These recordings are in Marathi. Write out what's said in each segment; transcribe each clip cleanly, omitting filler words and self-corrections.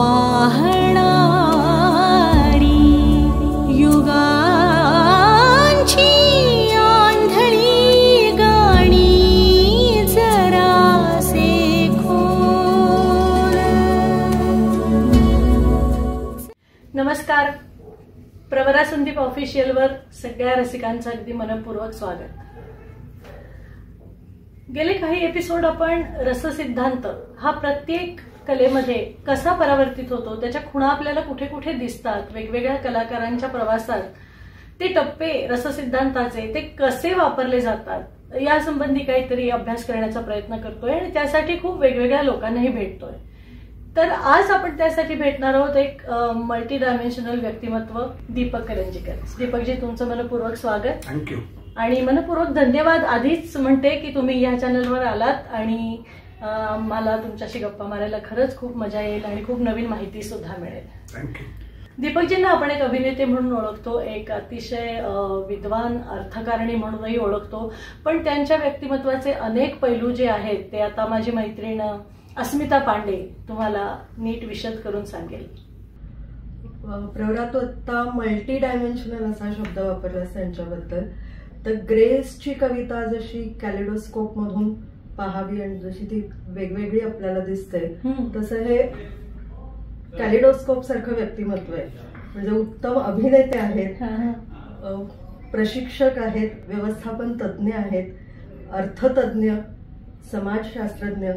वाहणारी युगांची आंधळी गाणी जरासे खोल. नमस्कार. प्रवरा संदीप ऑफिशियलवर सगळ्या रसिकांचं अगदी मनपूर्वक स्वागत. गेले काही एपिसोड आपण रससिद्धांत हा प्रत्येक कलेमध्ये कसा परावर्तित होतो, त्याच्या खुणा आपल्याला कुठे कुठे दिसतात, वेगवेगळ्या कलाकारांच्या प्रवासात ते टप्पे रससिद्धांताचे ते कसे वापरले जातात यासंबंधी काहीतरी अभ्यास करण्याचा प्रयत्न करतोय आणि त्यासाठी खूप वेगवेगळ्या लोकांनाही भेटतोय. तर आज आपण त्यासाठी भेटणार आहोत एक मल्टी डायमेन्शनल व्यक्तिमत्व, दीपक करंजीकर. दीपकजी, तुमचं मनपूर्वक स्वागत. थँक्यू आणि मनपूर्वक धन्यवाद आधीच म्हणते की तुम्ही या चॅनलवर आलात आणि मला तुमच्याशी गप्पा मारायला खरंच खूप मजा येईल आणि खूप नवीन माहिती सुद्धा मिळेल. थँक्यू. दीपकजींना आपण एक अभिनेते म्हणून ओळखतो, एक अतिशय विद्वान अर्थकारणी म्हणूनही ओळखतो, पण त्यांच्या व्यक्तिमत्वाचे अनेक पैलू जे आहेत ते आता माझी मैत्रीण अस्मिता पांडे तुम्हाला नीट विशद करून सांगेल. प्रवरा, तो आता मल्टी डायमेन्शनल असा शब्द वापरलास त्यांच्याबद्दल. तर ग्रेसची कविता जशी कॅलिडोस्कोप मधून पाहावी आणि जशी ती वेगवेगळी आपल्याला दिसते, तसं हे कॅलिडोस्कोप सारखं व्यक्तिमत्व आहे. म्हणजे उत्तम अभिनेते आहेत, प्रशिक्षक आहेत, व्यवस्थापन तज्ज्ञ आहेत, अर्थतज्ञ, समाजशास्त्रज्ञ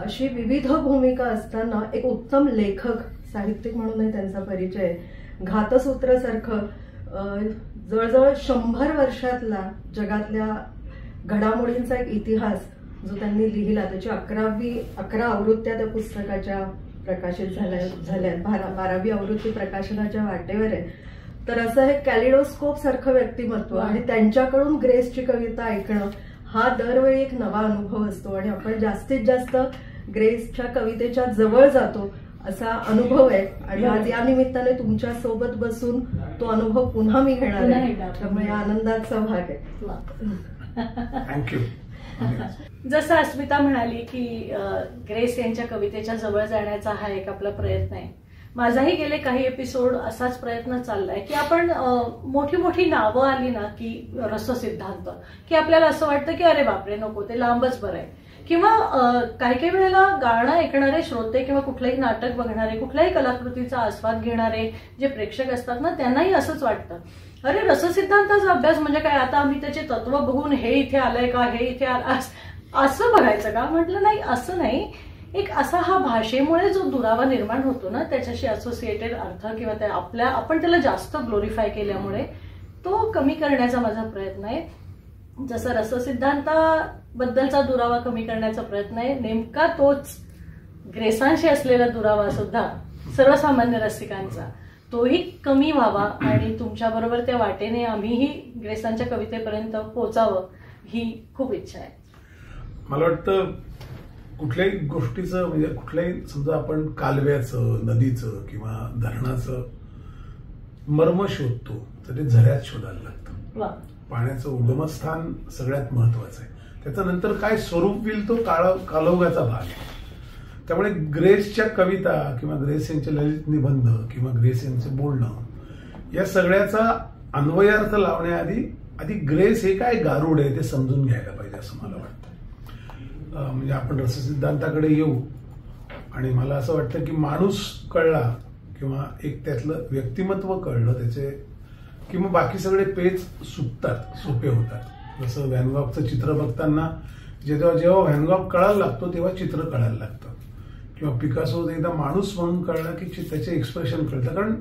अशी विविध भूमिका असताना एक उत्तम लेखक, साहित्यिक म्हणूनही त्यांचा परिचय आहे. घातसूत्रसारखं जवळजवळ 100 वर्षातला जगातल्या घडामोडींचा एक इतिहास जो त्यांनी लिहिला, त्याची 11 आवृत्त्या त्या पुस्तकाच्या प्रकाशित झाल्या. 12वी आवृत्ती प्रकाशनाच्या वाटेवर आहे. तर असं हे कॅलिडोस्कोप सारखं व्यक्तिमत्व आणि त्यांच्याकडून ग्रेसची कविता ऐकणं हा दरवेळी एक नवा अनुभव असतो आणि आपण जास्तीत जास्त ग्रेसच्या कवितेच्या जवळ जातो असा अनुभव आहे. आणि आज या निमित्ताने तुमच्या सोबत बसून तो अनुभव पुन्हा मी घेणार आहे, त्यामुळे आनंदाचा भाग आहे. थँक्यू. जसं अस्मिता म्हणाली की ग्रेस यांच्या कवितेच्या जवळ जाण्याचा हा एक आपला प्रयत्न आहे. माझाही गेले काही एपिसोड असाच प्रयत्न चाललाय की आपण मोठी मोठी नावं आली ना की रससिद्धांत, की आपल्याला असं वाटतं की अरे बापरे नको, ते लांबच बरं आहे. किंवा काही काही वेळेला गाणं ऐकणारे श्रोते किंवा कुठलंही नाटक बघणारे, कुठल्याही कलाकृतीचा आस्वाद घेणारे जे प्रेक्षक असतात ना, त्यांनाही असंच वाटतं अरे रससिद्धांताचा अभ्यास म्हणजे काय, आता आम्ही त्याचे तत्व बघून हे इथे आलंय का, हे इथे आलं असं बघायचं का. म्हटलं नाही, असं नाही. एक असा हा भाषेमुळे जो दुरावा निर्माण होतो ना, त्याच्याशी असोसिएटेड अर्थ किंवा आपण त्याला जास्त ग्लोरिफाय केल्यामुळे तो कमी करण्याचा माझा प्रयत्न आहे. जसं रससिद्धांताबद्दलचा दुरावा कमी करण्याचा प्रयत्न आहे, नेमका तोच ग्रेसांशी असलेला दुरावा सुद्धा सर्वसामान्य रसिकांचा तोही कमी व्हावा आणि तुमच्याबरोबर त्या वाटेने आम्हीही ग्रेसांच्या कवितेपर्यंत पोहोचावं ही खूप इच्छा आहे. मला वाटतं कुठल्याही गोष्टीचं म्हणजे कुठल्याही समजा आपण कालव्याचं, नदीचं किंवा धरणाचं मर्म शोधतो तर ते झऱ्यात शोधायला लागतं. पाण्याचं उगमस्थान सगळ्यात महत्वाचं आहे, त्याच्यानंतर काय स्वरूप होईल तो कालौघाचा भाग आहे. त्यामुळे ग्रेसच्या कविता किंवा ग्रेस यांचे ललित निबंध किंवा ग्रेस यांचं बोलणं या सगळ्याचा अन्वयार्थ लावण्याआधी ग्रेस हे काय गारुड आहे ते समजून घ्यायला पाहिजे असं मला वाटतं. म्हणजे आपण रससिद्धांताकडे येऊ आणि मला असं वाटतं की माणूस कळला किंवा एक त्यातलं व्यक्तिमत्व कळलं त्याचे किंवा बाकी सगळे पेच सुटतात, सोपे होतात. जसं व्हॅन गॉगचं चित्र बघताना जेव्हा व्हॅन गॉग कळायला लागतो तेव्हा चित्र कळायला लागतं, किंवा पिकासो एकदा माणूस म्हणून कळला की त्याचे एक्सप्रेशन कळतं. कारण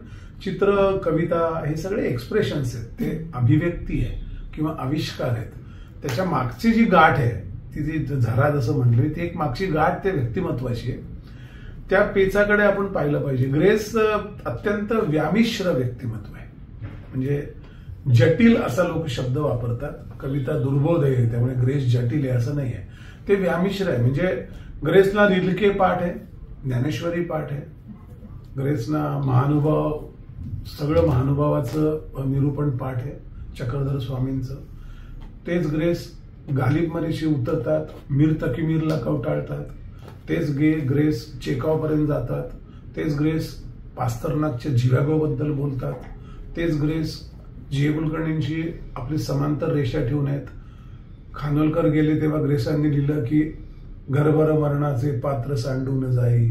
चित्र, कविता हे सगळे एक्सप्रेशन्स आहेत, ते अभिव्यक्ती आहे किंवा आविष्कार आहेत. त्याच्या मागची जी गाठ आहे ती जी झरा जसं म्हटली, ती एक मागची गाठ त्या व्यक्तिमत्वाची आहे. त्या पेचाकडे आपण पाहिलं पाहिजे. ग्रेस अत्यंत व्यामिश्र व्यक्तिमत्व आहे. म्हणजे जटिल असा लोक शब्द वापरतात. कविता दुर्बोध आहे त्यामुळे ग्रेस जटिल आहे असं नाही आहे, ते व्यामिश्र आहे. म्हणजे ग्रेसला रिलके पाठ आहे, ज्ञानेश्वरी पाठ आहे. ग्रेसना महानुभाव, सगळं महानुभावाचं निरूपण पाठ आहे चक्रधर स्वामींचं. तेच ग्रेस गालिब मनीषी उतरतात, मीर तकी मीरला कवटाळतात. तेच ग्रेस चेकावपर्यंत जातात. तेच ग्रेस पास्तरनाकच्या जिवागोबद्दल बोलतात, तेच ग्रेस जी. कुलकर्णींची आपली समांतर रेषा ठेवून आहेत. खानोलकर गेले तेव्हा ग्रेसांनी लिहिलं की घरभर मरणाचे पात्र सांडून जाई,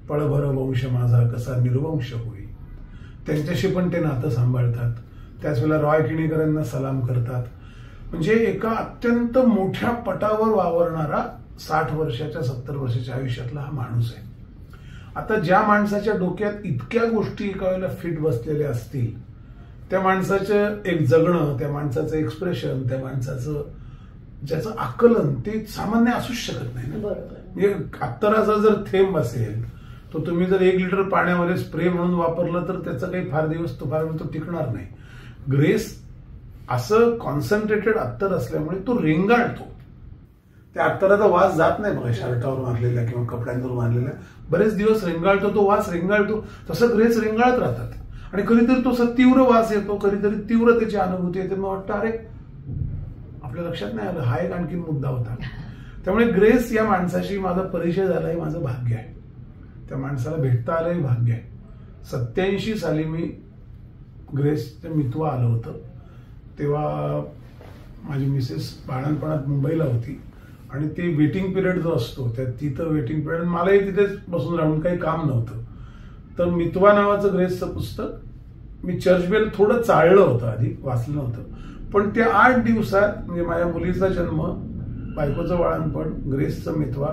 पळभर वंश माझा कसा निर्वंश होई. त्यांच्याशी पण ते नातं सांभाळतात. त्याच वेळेला रॉय किणीकरांना सलाम करतात. म्हणजे एका अत्यंत मोठ्या पटावर वावरणारा 60 वर्षाच्या 70 वर्षाच्या आयुष्यातला हा माणूस आहे. आता ज्या माणसाच्या डोक्यात इतक्या गोष्टी एका वेळेला फिट बसलेल्या असतील, त्या माणसाचं एक जगणं, त्या माणसाचं एक्सप्रेशन, त्या माणसाचं ज्याचं आकलन ते सामान्य असूच शकत नाही ना. म्हणजे अत्तराचा जर थेंब असेल तो तुम्ही जर 1 लिटर पाण्यामध्ये स्प्रे म्हणून वापरलं तर त्याचं काही फार दिवस तो टिकणार नाही. ग्रेस असं कॉन्सन्ट्रेटेड अत्तर असल्यामुळे तो रेंगाळतो. त्या अत्तराचा वास जात नाही बघा शर्टावर मारलेल्या किंवा कपड्यांवर मारलेल्या, बरेच दिवस रेंगाळतो, तो वास रेंगाळतो. तसं ग्रेस रेंगाळत राहतात आणि कधीतरी तो तीव्र वास येतो, कधीतरी तीव्र त्याची अनुभूती येते. मग वाटतं अरे आपल्या लक्षात नाही आलं, हा एक आणखीन मुद्दा होता. त्यामुळे ग्रेस या माणसाशी माझा परिचय झाला हे माझं भाग्य आहे. त्या माणसाला भेटता आलं हे भाग्य आहे. 87 साली मी ग्रेसच्या मितवा आलं होतं. तेव्हा माझी मिसेस बाळणपणात मुंबईला होती आणि ते वेटिंग पिरियड जो असतो त्या तिथं वेटिंग पिरियड मलाही तिथेच बसून राहून काही काम नव्हतं. तर मितवा नावाचं ग्रेसचं पुस्तक मी चर्चबेल थोडं चाळलं होतं, आधी वाचलं नव्हतं. पण त्या 8 दिवसात म्हणजे माझ्या मुलीचा जन्म, बायकोचं बाळणपण, ग्रेसचं मितवा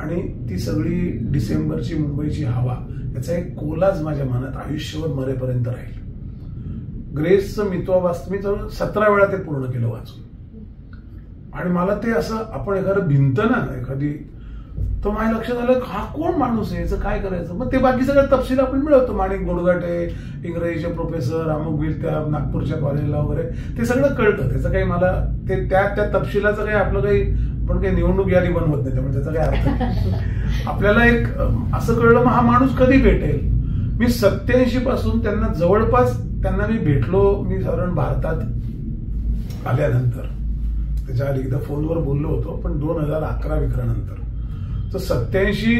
आणि ती सगळी डिसेंबरची मुंबईची हवा याचा एक कोलाज माझ्या मनात आयुष्यभर मरेपर्यंत राहील. ग्रेसचं मितवा वाचतं मी 17 वेळा ते पूर्ण केलं वाचून. आणि मला ते असं आपण एखादं भिंत ना एखादी, तर माझ्या लक्षात आलं हा कोण माणूस आहे, याचं काय करायचं. मग ते बाकी सगळं तपशील आपण मिळवतो. माणिक गोडगाटे, इंग्रजीचे प्रोफेसर, अमुक बिल त्या नागपूरच्या कॉलेजला वगैरे, ते सगळं कळतं. त्याचं काही मला ते त्या तपशिलाचं काही आपलं काही पण काही निवडणूक यादी बनवत नाही, त्यामुळे त्याचा काही अर्थ नाही. आपल्याला एक असं कळलं मग हा माणूस कधी भेटेल. मी 87 पासून त्यांना जवळपास मी भेटलो. मी साधारण भारतात आल्यानंतर, त्याच्या आधी एकदा फोनवर बोललो होतो, पण 2011 नंतर. तर 87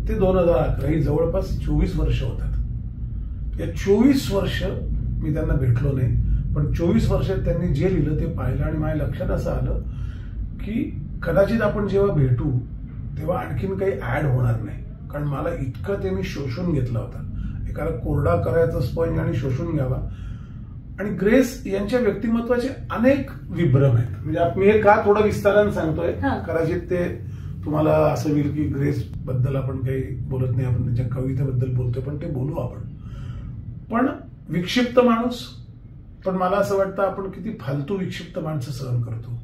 ते 2011 ही जवळपास 24 वर्ष होतात. या 24 वर्ष मी त्यांना भेटलो नाही, पण 24 वर्षात त्यांनी जे लिहिलं ते पाहिलं आणि माझ्या लक्षात असं आलं की कदाचित आपण जेव्हा भेटू तेव्हा आणखीन काही ऍड होणार नाही. कारण मला इतकं ते मी शोषून घेतला होता. एखादा कोरडा करायचा स्पंज आणि शोषून घ्यावा. आणि ग्रेस यांच्या व्यक्तिमत्वाचे अनेक विभ्रम आहेत. म्हणजे मी हे का थोडं विस्ताराने सांगतोय, कदाचित ते तुम्हाला असं होईल की ग्रेस बद्दल आपण काही बोलत नाही, आपण त्यांच्या कवितेबद्दल बोलतोय, पण ते बोलू आपण. पण विक्षिप्त माणूस, पण मला असं वाटतं आपण किती फालतू विक्षिप्त माणसं सहन करतो.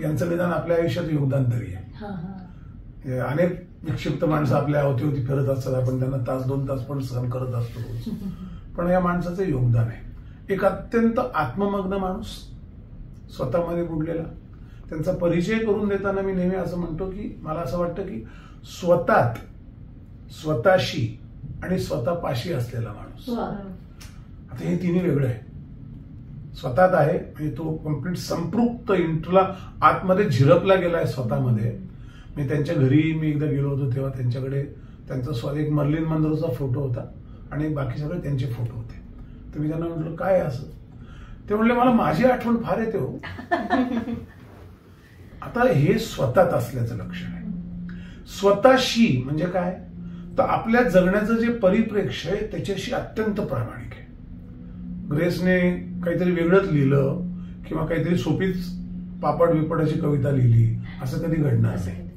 यांचं निदान आपल्या आयुष्यात योगदान तरी आहे. अनेक विक्षिप्त माणसं आपल्या अवतीभोवती फिरत असतात, आपण त्यांना 1-2 तास पण सहन करत असतो रोज. पण या माणसाचं योगदान आहे. एक अत्यंत आत्ममग्न माणूस, स्वतःमध्ये बुडलेला. त्यांचा परिचय करून देताना मी नेहमी असं म्हणतो की मला असं वाटतं की स्वतःत, स्वतःशी आणि स्वतःपाशी असलेला माणूस. आता हे तिन्ही वेगळं आहे. स्वतःत आहे म्हणजे तो कम्प्लीट संपृक्त इंटला आतमध्ये झिरपला गेलाय स्वतःमध्ये. मी त्यांच्या घरी मी एकदा गेलो होतो तेव्हा त्यांच्याकडे त्यांचा एक मर्लिन मंद्रोचा फोटो होता आणि बाकी सगळे त्यांचे फोटो होते. तर मी त्यांना म्हटलं काय असं. ते म्हणले मला माझी आठवण फार येते हो. आता हे स्वतःत असल्याचं लक्षण आहे. स्वतःशी म्हणजे काय, तर आपल्या जगण्याचं जे परिप्रेक्ष्य आहे त्याच्याशी अत्यंत प्रामाणिक आहे. ग्रेसने काहीतरी वेगळंच लिहिलं किंवा काहीतरी सोपीच पापड बिपडाची कविता लिहिली असं कधी घडणार नाही.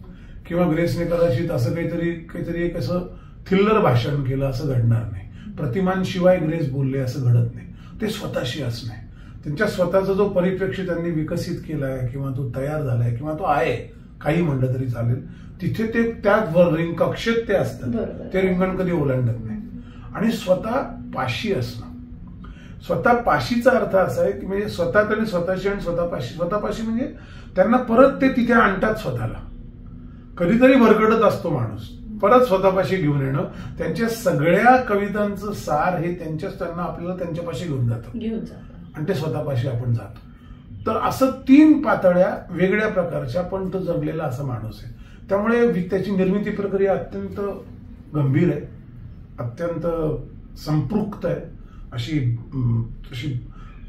किंवा ग्रेसने कदाचित असं काहीतरी एक असं थिल्लर भाषण केलं असं घडणार नाही. प्रतिमांशिवाय ग्रेस बोलले असं घडत नाही. ते स्वतःशी असणं आहे. त्यांच्या स्वतःचा जो परिप्रेक्ष्य त्यांनी विकसित केलाय किंवा तो तयार झालाय किंवा तो आहे काही म्हणलं तरी चालेल, तिथे ते त्या कक्षेत ते असतात. ते रिंगण कधी ओलांडत नाही. आणि स्वतः पाशी असणं. स्वतः पाशीचा अर्थ असा आहे की म्हणजे स्वतः आणि स्वतःशी आणि स्वतःपाशी. स्वतःपाशी म्हणजे त्यांना परत ते तिथे आणतात स्वतःला. कधीतरी भरकटत असतो माणूस, परत स्वतःपाशी घेऊन येणं. त्यांच्या सगळ्या कवितांचं सार हे त्यांना आपल्याला त्यांच्यापाशी घेऊन जातं आणि ते स्वतःपाशी आपण जातो. तर असं 3 पातळ्या वेगळ्या प्रकारच्या पण तो जगलेला असा माणूस आहे. त्यामुळे त्याची निर्मिती प्रक्रिया अत्यंत गंभीर आहे. अत्यंत संपृक्त आहे, अशी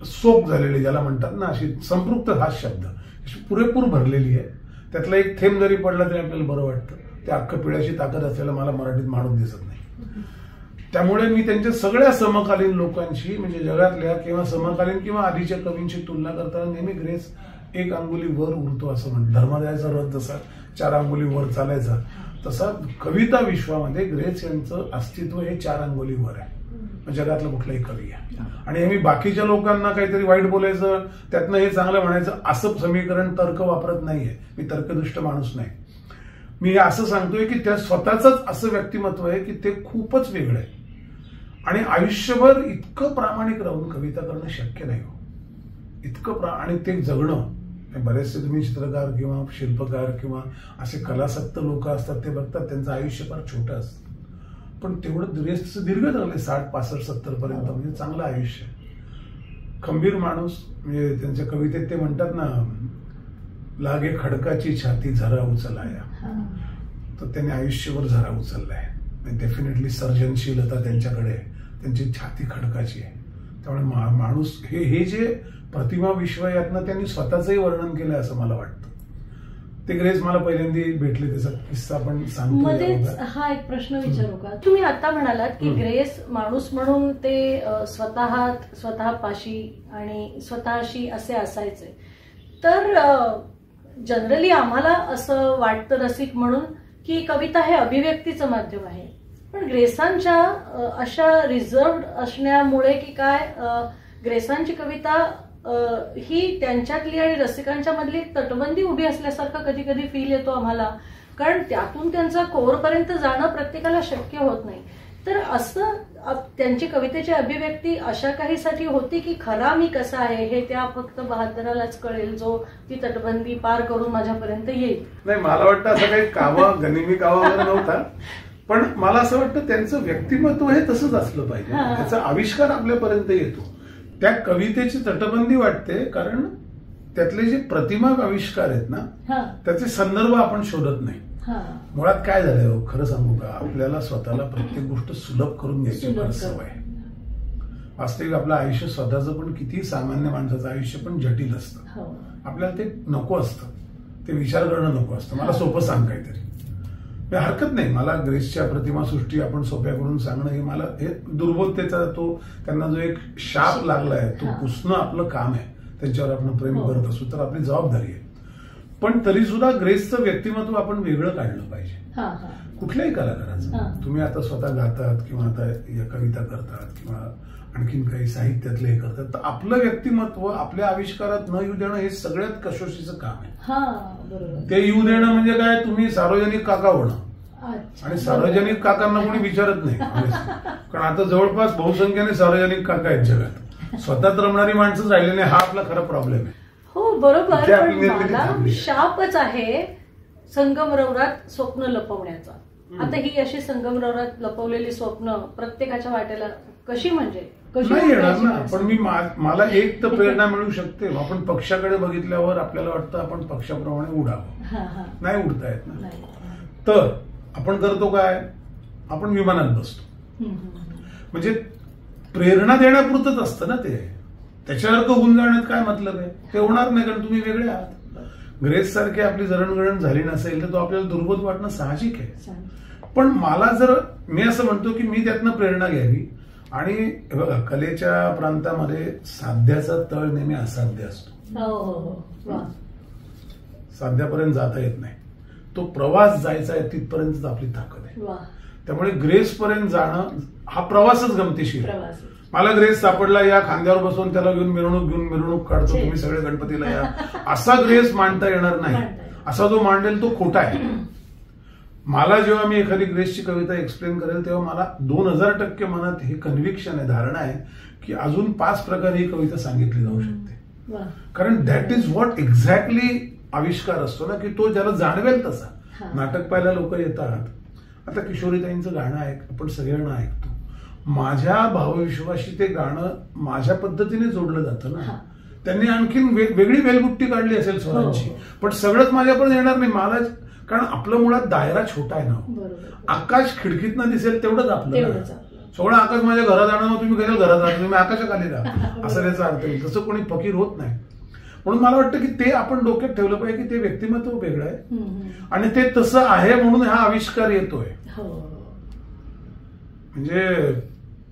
सोप झालेली ज्याला म्हणतात ना, अशी संपृक्त हा शब्द अशी पुरेपूर भरलेली आहे. त्यातला एक थेंब जरी पडला तरी आपल्याला बरं वाटतं. त्या अख्खं पिढ्याची ताकद असलेला मला मराठीत माणूस दिसत नाही. त्यामुळे मी त्यांच्या सगळ्या समकालीन लोकांशी म्हणजे जगातल्या किंवा समकालीन किंवा आधीच्या कवींची तुलना करताना नेहमी ग्रेस एक अंगुली वर उरतो असं म्हणतो. धर्मादायाचा रथ जसा 4 अंगुली वर चालायचा तसा कविता विश्वामध्ये ग्रेस यांचं अस्तित्व हे 4 अंगुली वर आहे. जगातलं कुठलाही कवी आहे. आणि मी बाकीच्या लोकांना काहीतरी वाईट बोलायचं त्यातनं हे चांगलं म्हणायचं असं समीकरण तर्क वापरत नाहीये. मी तर्कदुष्ट माणूस नाही. मी हे असं सांगतोय की त्या स्वतःच असं व्यक्तिमत्व आहे की ते खूपच वेगळं आहे आणि आयुष्यभर इतकं प्रामाणिक राहून कविता करणं शक्य नाही हो. इतकं आणि ते जगणं. बरेचसे तुम्ही चित्रकार किंवा शिल्पकार किंवा असे कलासक्त लोक असतात ते बघतात त्यांचं आयुष्य फार छोटं असतं, पण तेवढं ग्रेसचं दीर्घ चांगले 60, 65, 70 पर्यंत म्हणजे चांगलं आयुष्य. खंबीर माणूस. म्हणजे त्यांच्या कवितेत ते म्हणतात ना, लागे खडकाची छाती झरा उचलाया, तर त्यांनी आयुष्यभर झरा उचललाय. डेफिनेटली सर्जनशीलता त्यांच्याकडे, त्यांची छाती खडकाची आहे. त्यामुळे माणूस हे जे प्रतिमा विश्व यातनं त्यांनी स्वतःचंही वर्णन केलंय असं मला वाटतं. ते ग्रेस मला पहिल्यांदा भेटले त्याचा किस्सा पण सांगतो. मध्येच हा एक प्रश्न विचारू का? तुम्ही आता म्हणालात की ग्रेस माणूस म्हणून ते स्वतः पाशी आणि स्वतःशी असे असायचे. तर जनरली आम्हाला असं वाटतं रसिक म्हणून की कविता हे अभिव्यक्तीचं माध्यम आहे, पण ग्रेसांच्या अशा रिझर्व्ड असण्यामुळे की काय ग्रेसांची कविता ही त्यांच्यातली आणि रसिकांच्या मधली तटबंदी उभी असल्यासारखं कधी कधी फील येतो आम्हाला, कारण त्यातून त्यांचा कोरपर्यंत जाणं प्रत्येकाला शक्य होत नाही. तर असं त्यांची कवितेची अभिव्यक्ती अशा काहीसाठी होती की खरा मी कसा आहे हे त्या फक्त बहादरालाच कळेल जो ती तटबंदी पार करून माझ्यापर्यंत येईल. नाही, मला वाटतं असं काही गनिमी कावा वगैरे नव्हता, पण मला असं वाटतं त्यांचं व्यक्तिमत्व हे तसंच असलं पाहिजे. त्याचा आविष्कार आपल्यापर्यंत येतो. त्या कवितेची तटबंदी वाटते कारण त्यातले जे प्रतिमा आविष्कार आहेत ना त्याचे संदर्भ आपण शोधत नाही. मुळात काय झालंय खरं सांगू का, आपल्याला स्वतःला प्रत्येक गोष्ट सुलभ करून घ्यायची फार सवय. वास्तविक आपलं आयुष्य स्वतःचं पण किती सामान्य माणसाचं आयुष्य पण जटिल असतं. आपल्याला ते नको असतं, ते विचार करणं नको असतं. मला सोपं सांग काहीतरी, हरकत नाही. मला ग्रेसच्या प्रतिमा सृष्टी आपण सोप्या करून सांगणं हे मला हे दुर्बोधतेचा तो त्यांना जो एक शाप लागलाय तो पुसणं आपलं काम आहे. त्यांच्यावर आपण प्रेम करत असू तर आपली जबाबदारी आहे. पण तरी सुद्धा ग्रेसचं व्यक्तिमत्व आपण वेगळं काढलं पाहिजे कुठल्याही कलाकाराचं. तुम्ही आता स्वतः गातात किंवा आता कविता करतात किंवा आणखीन काही साहित्यातले हे करतात, तर आपलं व्यक्तिमत्व आपल्या आविष्कारात न येऊ देणं हे सगळ्यात कसोशीचं काम आहे. ते येऊ देणं म्हणजे काय, तुम्ही सार्वजनिक काका होणं. आणि सार्वजनिक काकांना कोणी विचारत नाही कारण आता जवळपास बहुसंख्याने सार्वजनिक काका आहेत जगात. स्वतःच रमणारी माणसंच राहिले नाही, हा आपला खरा प्रॉब्लेम आहे. हो बरोबर, पण मला शापच आहे संगमरवरात स्वप्न लपवण्याचा. आता ही अशी संगमरवरात लपवलेली स्वप्न प्रत्येकाच्या वाटेला कशी नाही येणार ना. पण मला एक तर प्रेरणा मिळू शकते. आपण पक्षाकडे बघितल्यावर आपल्याला वाटतं आपण पक्षाप्रमाणे उडावं, नाही उडता येत ना. तर आपण करतो काय, आपण विमानात बसतो. म्हणजे प्रेरणा देण्यापुरतच असतं ना ते. त्याच्यासारखं होऊन जाण्यात काय मतलब आहे, ते होणार नाही कारण तुम्ही वेगळे आहात. ग्रेस सारखी आपली जळणघळण झाली नसेल तर तो आपल्याला दुर्बोध वाटणं साहजिक आहे. पण मला जर मी असं म्हणतो की मी त्यातनं प्रेरणा घ्यावी. आणि बघा कलेच्या प्रांतामध्ये साध्याचा तळ नेहमी असाध्य असतो. साध्यापर्यंत जाता येत नाही, तो प्रवास जायचा आहे तिथपर्यंत आपली ताकद आहे. त्यामुळे ग्रेस पर्यंत जाणं हा प्रवासच गमतीशीर. मला ग्रेस सापडला, या खांद्यावर बसून त्याला घेऊन मिरवणूक काढतो, तुम्ही सगळे गणपतीला या, असा ग्रेस मांडता येणार नाही. असा जो मांडेल तो खोटा आहे. मला जेव्हा मी एखादी ग्रेसची कविता एक्सप्लेन करेल तेव्हा मला 2000% मनात हे कन्व्हिक्शन आहे, धारणा आहे की अजून 5 प्रकारे ही कविता सांगितली जाऊ शकते. कारण दॅट इज व्हॉट एक्झॅक्टली आविष्कार असतो ना, की तो ज्याला जाणवेल तसा. नाटक पाहायला लोक येतात. आता किशोरीताईंचं गाणं आपण सगळ्यांना ऐकतो. माझ्या भावविश्वाशी ते गाणं माझ्या पद्धतीने जोडलं जातं ना. त्यांनी आणखीन वेगळी वेलबुट्टी काढली असेल स्वरांची, पण सगळंच माझ्यापर्यंत येणार नाही. मला कारण आपलं मुळात दायरा छोटा आहे ना. बरोबर. आकाश खिडकीतनं दिसेल तेवढंच आपलं. तेवढंच आपलं. सगळं आकाश माझ्या घरात आणणं, तुम्ही कधी घरात आणा, तुम्ही आकाशाखाली राहा, असं त्याचा अर्थ नाही. तसं कोणी फकीर होत नाही. म्हणून मला वाटतं की ते आपण डोक्यात ठेवलं पाहिजे की ते व्यक्तिमत्व वेगळं आहे आणि ते तसं आहे म्हणून हा आविष्कार येतोय. म्हणजे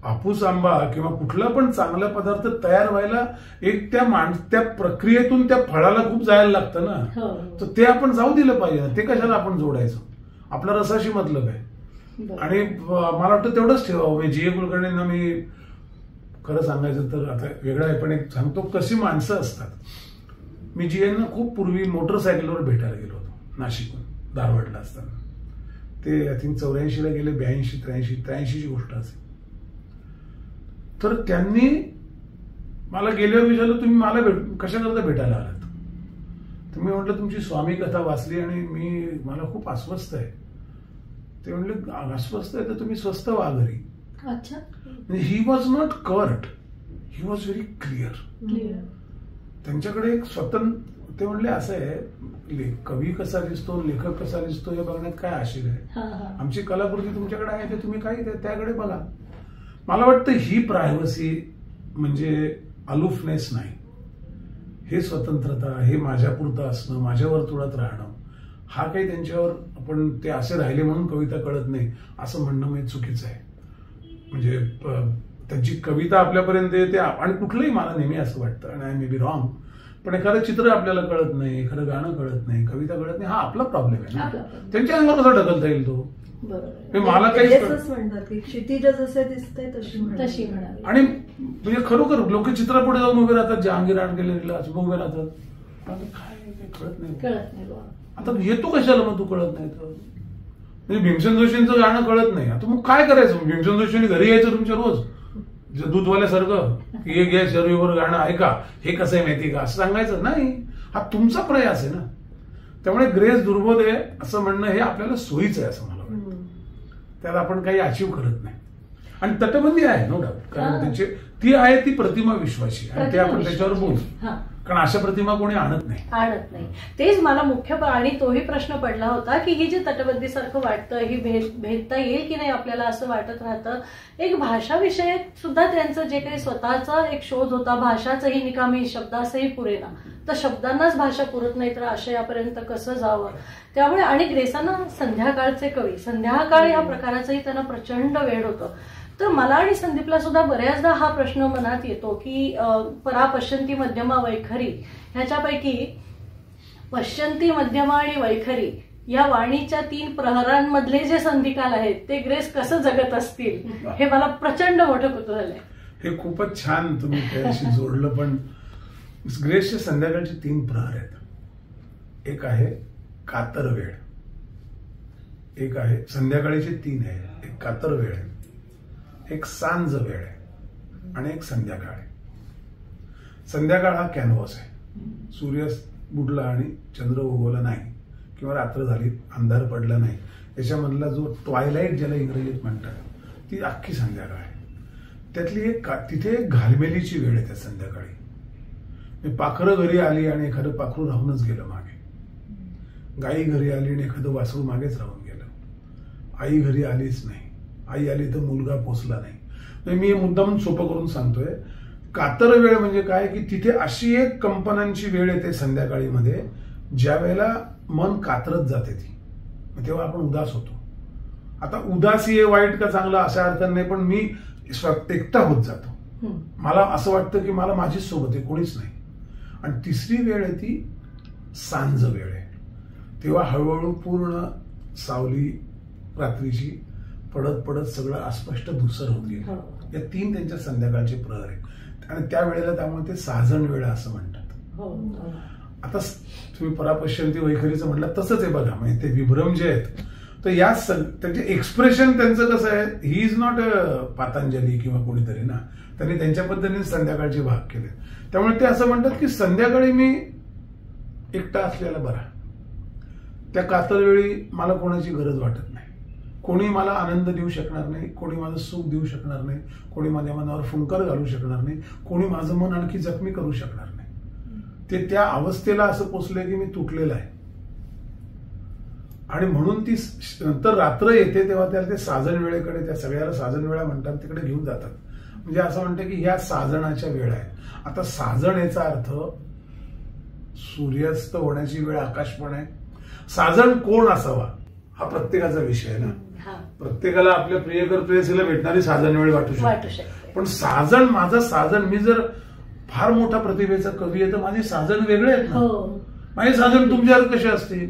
हापूस आंबा किंवा कुठला पण चांगला पदार्थ तयार व्हायला एक त्या प्रक्रियेतून त्या फळाला खूप जायला लागतं ना. तर ते आपण जाऊ दिलं पाहिजे. ते कशाला आपण जोडायचं? आपल्या रसाशी मतलब आहे. आणि मला वाटतं तेवढंच ठेवावं. जी.ए. कुलकर्णींना मी खरं सांगायचं तर आता वेगळं आहे पण एक सांगतो कशी माणसं असतात. मी जी.ए.ना खूप पूर्वी मोटरसायकलवर भेटायला गेलो होतो नाशिकहून, धारवाडला असताना. ते आय थिंक 84 ला गेले, 82, 83ची गोष्ट असेल. तर त्यांनी मला गेल्यावर विचारलं, तुम्ही मला कशा करता भेटायला आलात? तर मी म्हटलं तुमची स्वामी कथा वाचली आणि मला खूप अस्वस्थ आहे. ते म्हणले अस्वस्थ आहे तर तुम्ही स्वस्थ व्हा घरी. अच्छा. He was not curt, he was very clear. त्यांच्याकडे एक स्वतंत्र, ते म्हणले असं आहे कवी कसा दिसतो, लेखक कसा दिसतो हे बघण्यात काय आश्चर्य आहे. आमची कलाकृती तुमच्याकडे आहे ते तुम्ही काय त्याकडे बघा. मला वाटतं ही प्रायव्हसी म्हणजे अलुफनेस नाही, हे स्वतंत्रता, हे माझ्यापुरतं असणं, माझ्या वर्तुळात राहणं, हा काही त्यांच्यावर आपण ते असे राहिले म्हणून कविता कळत नाही असं म्हणणं म्हणजे चुकीचं आहे. म्हणजे त्यांची कविता आपल्यापर्यंत येते आणि कुठलंही मला नेहमी असं वाटतं आणि आय मे बी रॉंग, पण एखादं चित्र आपल्याला कळत नाही, एखादं गाणं कळत नाही, कविता कळत नाही, हा आपला प्रॉब्लेम आहे ना. त्यांच्या अंगावर कसा ढकलता येईल तो? मला काही म्हणतात की क्षितिज जसे दिसते तशी म्हणावी. आणि म्हणजे खरोखर लोक चित्रापुढे जाऊन उभे राहतात, जहांगीर आणलेला उभे राहतात, काय कळत नाही. आता येतो कशाला मग तू कळत नाही तर? म्हणजे भीमसेन जोशींचं गाणं कळत नाही, आता मग काय करायचं? भीमसेन जोशींनी घरी यायचं तुमच्या रोज दूधवाल्यासारखं की एक गॅस शरीरवर गाणं ऐका, हे कसं आहे माहिती का, असं सांगायचं नाही. हा तुमचा प्रयास आहे ना. त्यामुळे ग्रेस दुर्बोध आहे असं म्हणणं हे आपल्याला सोयीचं आहे असं मला वाटतं. त्याला आपण काही अचीव करत नाही. आणि तटबंदी आहे नो डाऊट, कारण ती आहे ती प्रतिमा विश्वासी आणि ते आपण त्याच्यावर बोलू, कारण अशा प्रतिमा कोणी आणत नाही. तेच मला मुख्य आणि तोही प्रश्न पडला होता की ही जी तटबंदीसारखं वाटतं ही भेदता येईल की नाही आपल्याला असं वाटत राहतं. एक भाषाविषयक सुद्धा त्यांचं जे काही स्वतःचा एक शोध होता, भाषाचंही निकामी, शब्दासही पुरेना, तर शब्दांनाच भाषा पुरत नाही तर आशयापर्यंत कसं जावं. त्यामुळे आणि ग्रेसांना संध्याकाळचे कवी, संध्याकाळ या प्रकाराचंही त्यांना प्रचंड वेळ होतं. तर मला आणि संदीपला सुद्धा बऱ्याचदा हा प्रश्न मनात येतो की परा पश्यंती मध्यमा वैखरी ह्याच्यापैकी पश्यंती मध्यमा आणि वैखरी या वाणीच्या 3 प्रहरांमधले जे संधिकाल आहेत ते ग्रेस कसं जगत असतील हे मला प्रचंड मोठं कुतूहल आहे. हे खूपच छान तुम्ही त्याशी जोडलं. पण ग्रेसचे संध्याकाळचे 3 प्रहर आहेत. एक आहे कातर वेळ, एक आहे संध्याकाळीचे 3 आहे, एक कातर वेळ आहे, एक सांज वेळ आहे आणि एक संध्याकाळ आहे. संध्याकाळ हा कॅनव्हास आहे. सूर्य बुडला आणि चंद्र उगवला नाही किंवा रात्र झाली, अंधार पडला नाही, याच्यामधला जो ट्वायलाइट ज्याला इंग्रजीत म्हणतात ती अख्खी संध्याकाळ आहे. त्यातली तिथे एक घालमेलीची वेळ आहे त्या संध्याकाळी. पाखरं घरी आली आणि एखादं पाखरू राहूनच गेलं मागे, गाई घरी आली आणि एखादं वासरू मागेच राहून गेलं, आई घरी आलीच नाही, आई आली तर मुलगा पोचला नाही. मी मुद्दाम सोपं करून सांगतोय. कातर वेळ म्हणजे काय की तिथे अशी एक कंपनांची वेळ येते संध्याकाळीमध्ये ज्या वेळेला मन कातरत जाते ती, तेव्हा आपण उदास होतो. आता उदासी आहे वाईट का चांगला अशा अर्थाने नाही, पण मी एकटा होत जातो. मला असं वाटतं की मला माझीच सोबत आहे, कोणीच नाही. आणि तिसरी वेळ आहे ती सांज वेळ आहे. तेव्हा हळूहळू पूर्ण सावली रात्रीची पडत पडत सगळं अस्पष्ट धुसर होत गेलं. या 3 त्यांच्या संध्याकाळचे प्रहर आहेत आणि त्या वेळेला त्यामुळे ते साजण वेळ असं म्हणतात. आता तुम्ही परापश्यंती वैखरीचं म्हटलं तसंच आहे बघा. म्हणजे ते विभ्रम जे आहेत तर या त्यांचे एक्सप्रेशन त्यांचं कसं आहे, ही इज नॉट पातंजली किंवा कोणीतरी ना, त्यांनी त्यांच्या पद्धतीने संध्याकाळचे भाग केले. त्यामुळे ते असं म्हणतात की संध्याकाळी मी एकटा असलेला बरा. त्या कातर वेळी मला कोणाची गरज वाटत नाही, कोणी मला आनंद देऊ शकणार नाही, कोणी माझं सुख देऊ शकणार नाही, कोणी माझ्या मनावर फुंकर घालू शकणार नाही, कोणी माझं मन आणखी जखमी करू शकणार नाही. ते त्या अवस्थेला असं पोचलंय की मी तुटलेला आहे आणि म्हणून ती नंतर रात्र येते तेव्हा त्याला ते साजन वेळेकडे, त्या सगळ्याला साजन वेळा म्हणतात, तिकडे घेऊन जातात. म्हणजे असं म्हणतं की ह्या साजणाच्या वेळा आहे. आता साजण याचा अर्थ सूर्यास्त होण्याची वेळ आकाशपण आहे. साजण कोण असावा हा प्रत्येकाचा विषय आहे ना. प्रत्येकाला आपल्या प्रियकर प्रेयसीला भेटणारी साजन वेळ वाटू शकते, पण साजण, माझं साजण, मी जर फार मोठा प्रतिभेचा कवी आहे तर माझे साजण वेगळे आहेत ना. माझे साजण तुमच्यावर कसे असतील?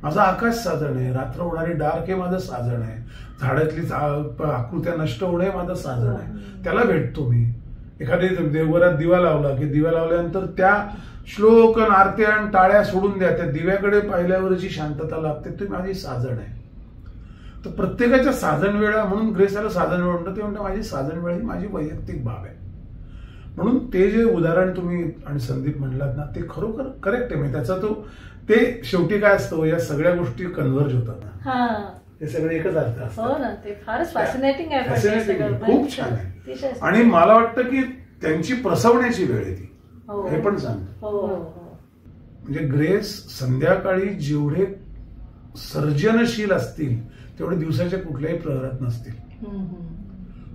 माझं आकाश साजण आहे, रात्र होणारी डार्क हे माझं साजण आहे, झाडातली आकृत्या नष्ट होणे हे माझं साजण आहे. त्याला भेटतो मी. एखाद्या देवघरात दिवा लावला की दिवा लावल्यानंतर त्या श्लोक आरत्या आणि टाळ्या सोडून द्या, त्या दिव्याकडे पाहिल्यावरची शांतता लाभते, ती माझी साजण आहे. तर प्रत्येकाच्या साधन वेळा, म्हणून ग्रेसाला साधन वेळ म्हणतात. ते म्हणतात माझी साधन वेळ ही माझी वैयक्तिक बाब आहे. म्हणून ते जे उदाहरण तुम्ही आणि संदीप म्हणलात ना, ते खरोखर करेक्ट आहे. त्याचा तो ते शेवटी काय असतं, या सगळ्या गोष्टी कन्व्हर्ज होतात ना, हे सगळे एकच अर्थ असतात. ते फारच फॅसिनेटिंग आहे, खूप छान आहे. आणि मला वाटतं की त्यांची प्रसवण्याची वेळ आहे ती, हे पण सांगतो. म्हणजे ग्रेस संध्याकाळी जेवढे सर्जनशील असतील तेवढे दिवसाच्या कुठल्याही प्रहरात नसतील.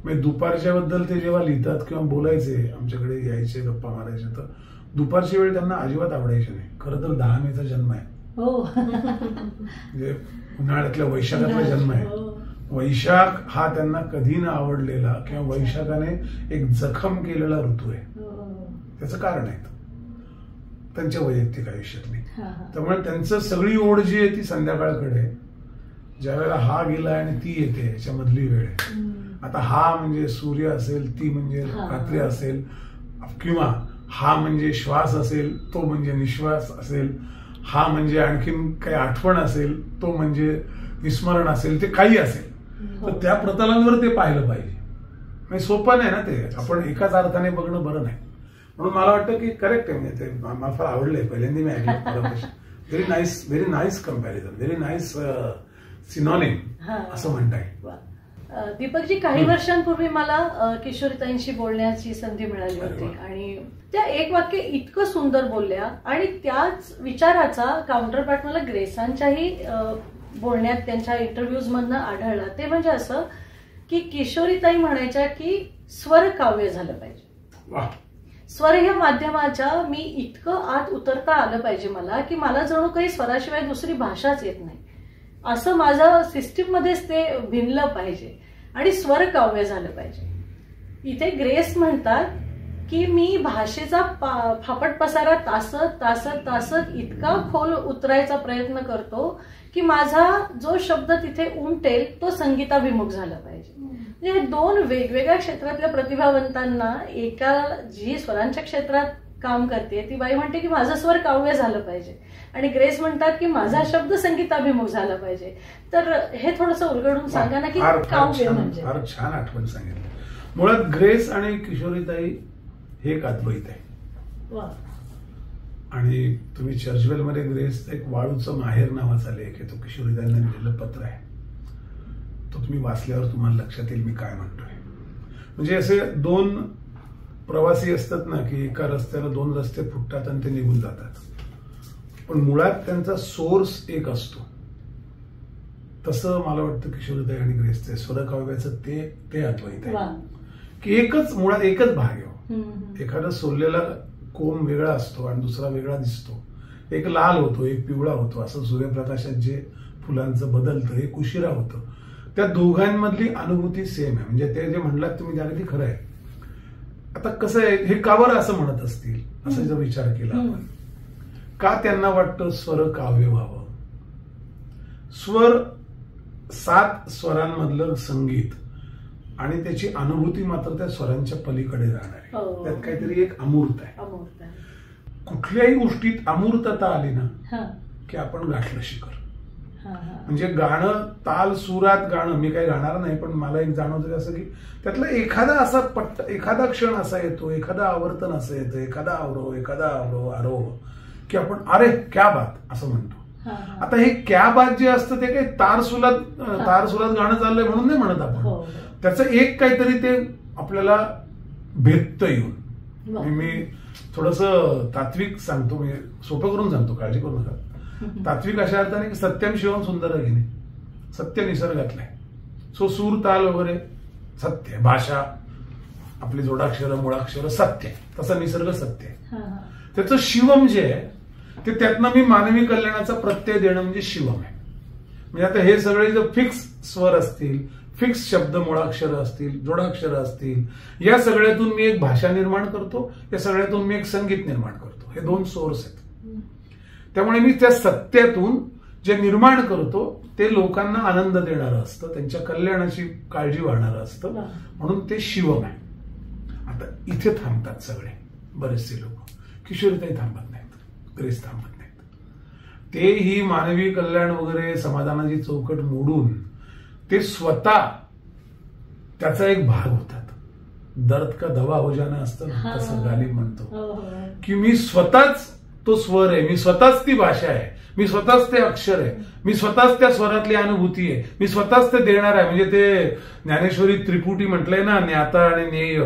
म्हणजे दुपारच्या बद्दल ते जेव्हा लिहितात किंवा बोलायचे, आमच्याकडे यायचे, गप्पा मारायचे, तर दुपारची वेळ त्यांना अजिबात आवडायची नाही. खरं तर 10 मेचा जन्म आहे, म्हणजे उन्हाळ्यातल्या वैशाखातला जन्म आहे. वैशाख हा त्यांना कधी न आवडलेला किंवा वैशाखाने एक जखम केलेला ऋतू आहे. त्याचं कारण आहे त्यांच्या वैयक्तिक आयुष्यातली. त्यामुळे त्यांचं सगळी ओढ जी आहे ती संध्याकाळकडे, ज्या वेळेला हा गेला आणि ती येते याच्यामधली वेळ आहे. आता हा म्हणजे सूर्य असेल, ती म्हणजे रात्री असेल, किंवा हा म्हणजे श्वास असेल, तो म्हणजे निश्वास असेल, हा म्हणजे आणखीन काही आठवण असेल, तो म्हणजे विस्मरण असेल, ते काही असेल. तर त्या प्रतलांवर ते पाहिलं पाहिजे. म्हणजे सोपं नाही ना ते, आपण एकाच अर्थाने बघणं बरं नाही. म्हणून मला वाटतं की करेक्ट आहे. म्हणजे ते मला फार आवडलंय, पहिल्यांदा मी ऐकलं. Very nice comparison, very nice synonym असं म्हणता येईल. दीपकजी, काही वर्षांपूर्वी मला किशोरीताईंशी बोलण्याची संधी मिळाली होती आणि त्या एक वाक्य इतकं सुंदर बोलल्या आणि त्याच विचाराचा काउंटरपार्ट मला ग्रेसांच्याही बोलण्यात, त्यांच्या इंटरव्ह्यूज मधनं आढळला. ते म्हणजे असं की किशोरीताई म्हणायच्या की स्वर काव्य झालं पाहिजे. स्वर ह्या माध्यमाच्या मी इतकं आत उतरता आलं पाहिजे मला की मला जणू काही स्वराशिवाय दुसरी भाषाच येत नाही, असं माझं सिस्टीम मध्येच ते भिनलं पाहिजे आणि स्वर काव्य झालं पाहिजे. इथे ग्रेस म्हणतात की मी भाषेचा फापट पसारा तासत इतका खोल उतरायचा प्रयत्न करतो की माझा जो शब्द तिथे उमटेल तो संगीताभिमुख झाला पाहिजे. म्हणजे दोन वेगवेगळ्या क्षेत्रातल्या प्रतिभावंतांना, एका जी स्वरांच्या क्षेत्रात काम करते ती बाई म्हणते की माझं स्वर काव्य झालं पाहिजे आणि ग्रेस म्हणतात की माझा शब्द संगीताभिमुख झाला पाहिजे. तर हे थोडंसं उलगडून सांगा ना की काव्य म्हणजे. फार छान आठवण सांगितलं. मुळात ग्रेस आणि किशोरीताई हे एक अद्वैत आहे. आणि तुम्ही चर्चवेलमध्ये ग्रेसचं एक वाळूचं माहेर नावाचा लेख आहे, तो किशोरीताईंना लिहिलेलं पत्र आहे. तो तुम्ही वाचल्यावर तुम्हाला लक्षात येईल मी काय म्हणतोय. म्हणजे असे दोन प्रवासी असतात ना की एका रस्त्याला 2 रस्ते फुटतात आणि ते निघून जातात, पण मुळात त्यांचा सोर्स एक असतो. तसं मला वाटतं किशोरीताई आणि ग्रेसचे स्वरकाव्याचं ते अद्वैत आहे की एकच, मुळात एकच भाग आहे. एखादा सोललेला कोंब वेगळा असतो आणि दुसरा वेगळा दिसतो. एक लाल होतो, एक पिवळा होतो, असं सूर्यप्रकाशात जे फुलांचं बदलतं हे उशिरा होतं. त्या दोघांमधली अनुभूती सेम आहे. म्हणजे ते जे म्हणलात तुम्ही त्याला ती खरं आहे. आता कसं आहे, हे का बरं असं म्हणत असतील असं जर विचार केला आपण, का त्यांना वाटतं स्वर काव्य व्हावं? स्वर 7 स्वरांमधलं संगीत आणि त्याची अनुभूती मात्र त्या स्वरांच्या पलीकडे राहणार आहे. त्यात काहीतरी एक अमूर्त आहे. कुठल्याही गोष्टीत अमूर्तता आली ना की आपण गाठलं शिखर. म्हणजे गाणं ताल सुरात गाणं, मी काही गाणार नाही, पण मला एक जाणवतं असं की त्यातला एखादा असा एखादा क्षण असा येतो, एखादा आवर्तन असं येतं, एखादा आरोह की आपण अरे क्या बात असं म्हणतो. आता हे क्या बात जे असतं ते काही तारसुलात गाणं चाललंय म्हणून नाही म्हणत आपण. त्याचं एक काहीतरी ते आपल्याला भेटतं येऊन. मी थोडंसं तात्विक सांगतो, म्हणजे सोपं करून सांगतो, काळजी करू नका. तात्विक अशा अर्थाने की सत्यम शिवम सुंदर घेणे, सत्य निसर्गातलं आहे. सो सूर ताल वगैरे सत्य आहे, भाषा आपली जोडाक्षर मुळाक्षर सत्य आहे, तसा निसर्ग सत्य आहे. त्याचं शिवम जे आहे ते त्यातनं मी मानवी कल्याणाचा प्रत्यय देणं म्हणजे शिवम आहे. म्हणजे आता हे सगळे जर फिक्स स्वर असतील, फिक्स शब्द मुळाक्षर असतील, जोडाक्षर असतील, या सगळ्यातून मी एक भाषा निर्माण करतो, या सगळ्यातून मी एक संगीत निर्माण करतो. हे 2 सोर्स आहेत. त्यामुळे मी त्या सत्यातून जे निर्माण करतो ते लोकांना आनंद देणारं असतं, त्यांच्या कल्याणाची काळजी वाहणारं असतं, म्हणून ते शिवम आहे. आता इथे थांबतात सगळे बरेचसे लोक. किशोरीताई थांबत नाहीत, ग्रेस थांबत नाहीत. ते ही मानवी कल्याण वगैरे समाधानाची चौकट मोडून ते स्वतः त्याचा एक भाग होतात. दर्द का दवा हो जाणं असतं ना, तसं गालिब म्हणतो की मी स्वतःच तो स्वर आहे, मी स्वतःच ती भाषा आहे, मी स्वतःच ते अक्षर आहे, मी स्वतःच त्या स्वरातली अनुभूती आहे, मी स्वतःच ते देणार आहे. म्हणजे ते ज्ञानेश्वरी त्रिपुटी म्हटलंय ना, ज्ञाता आणि ज्ञेय,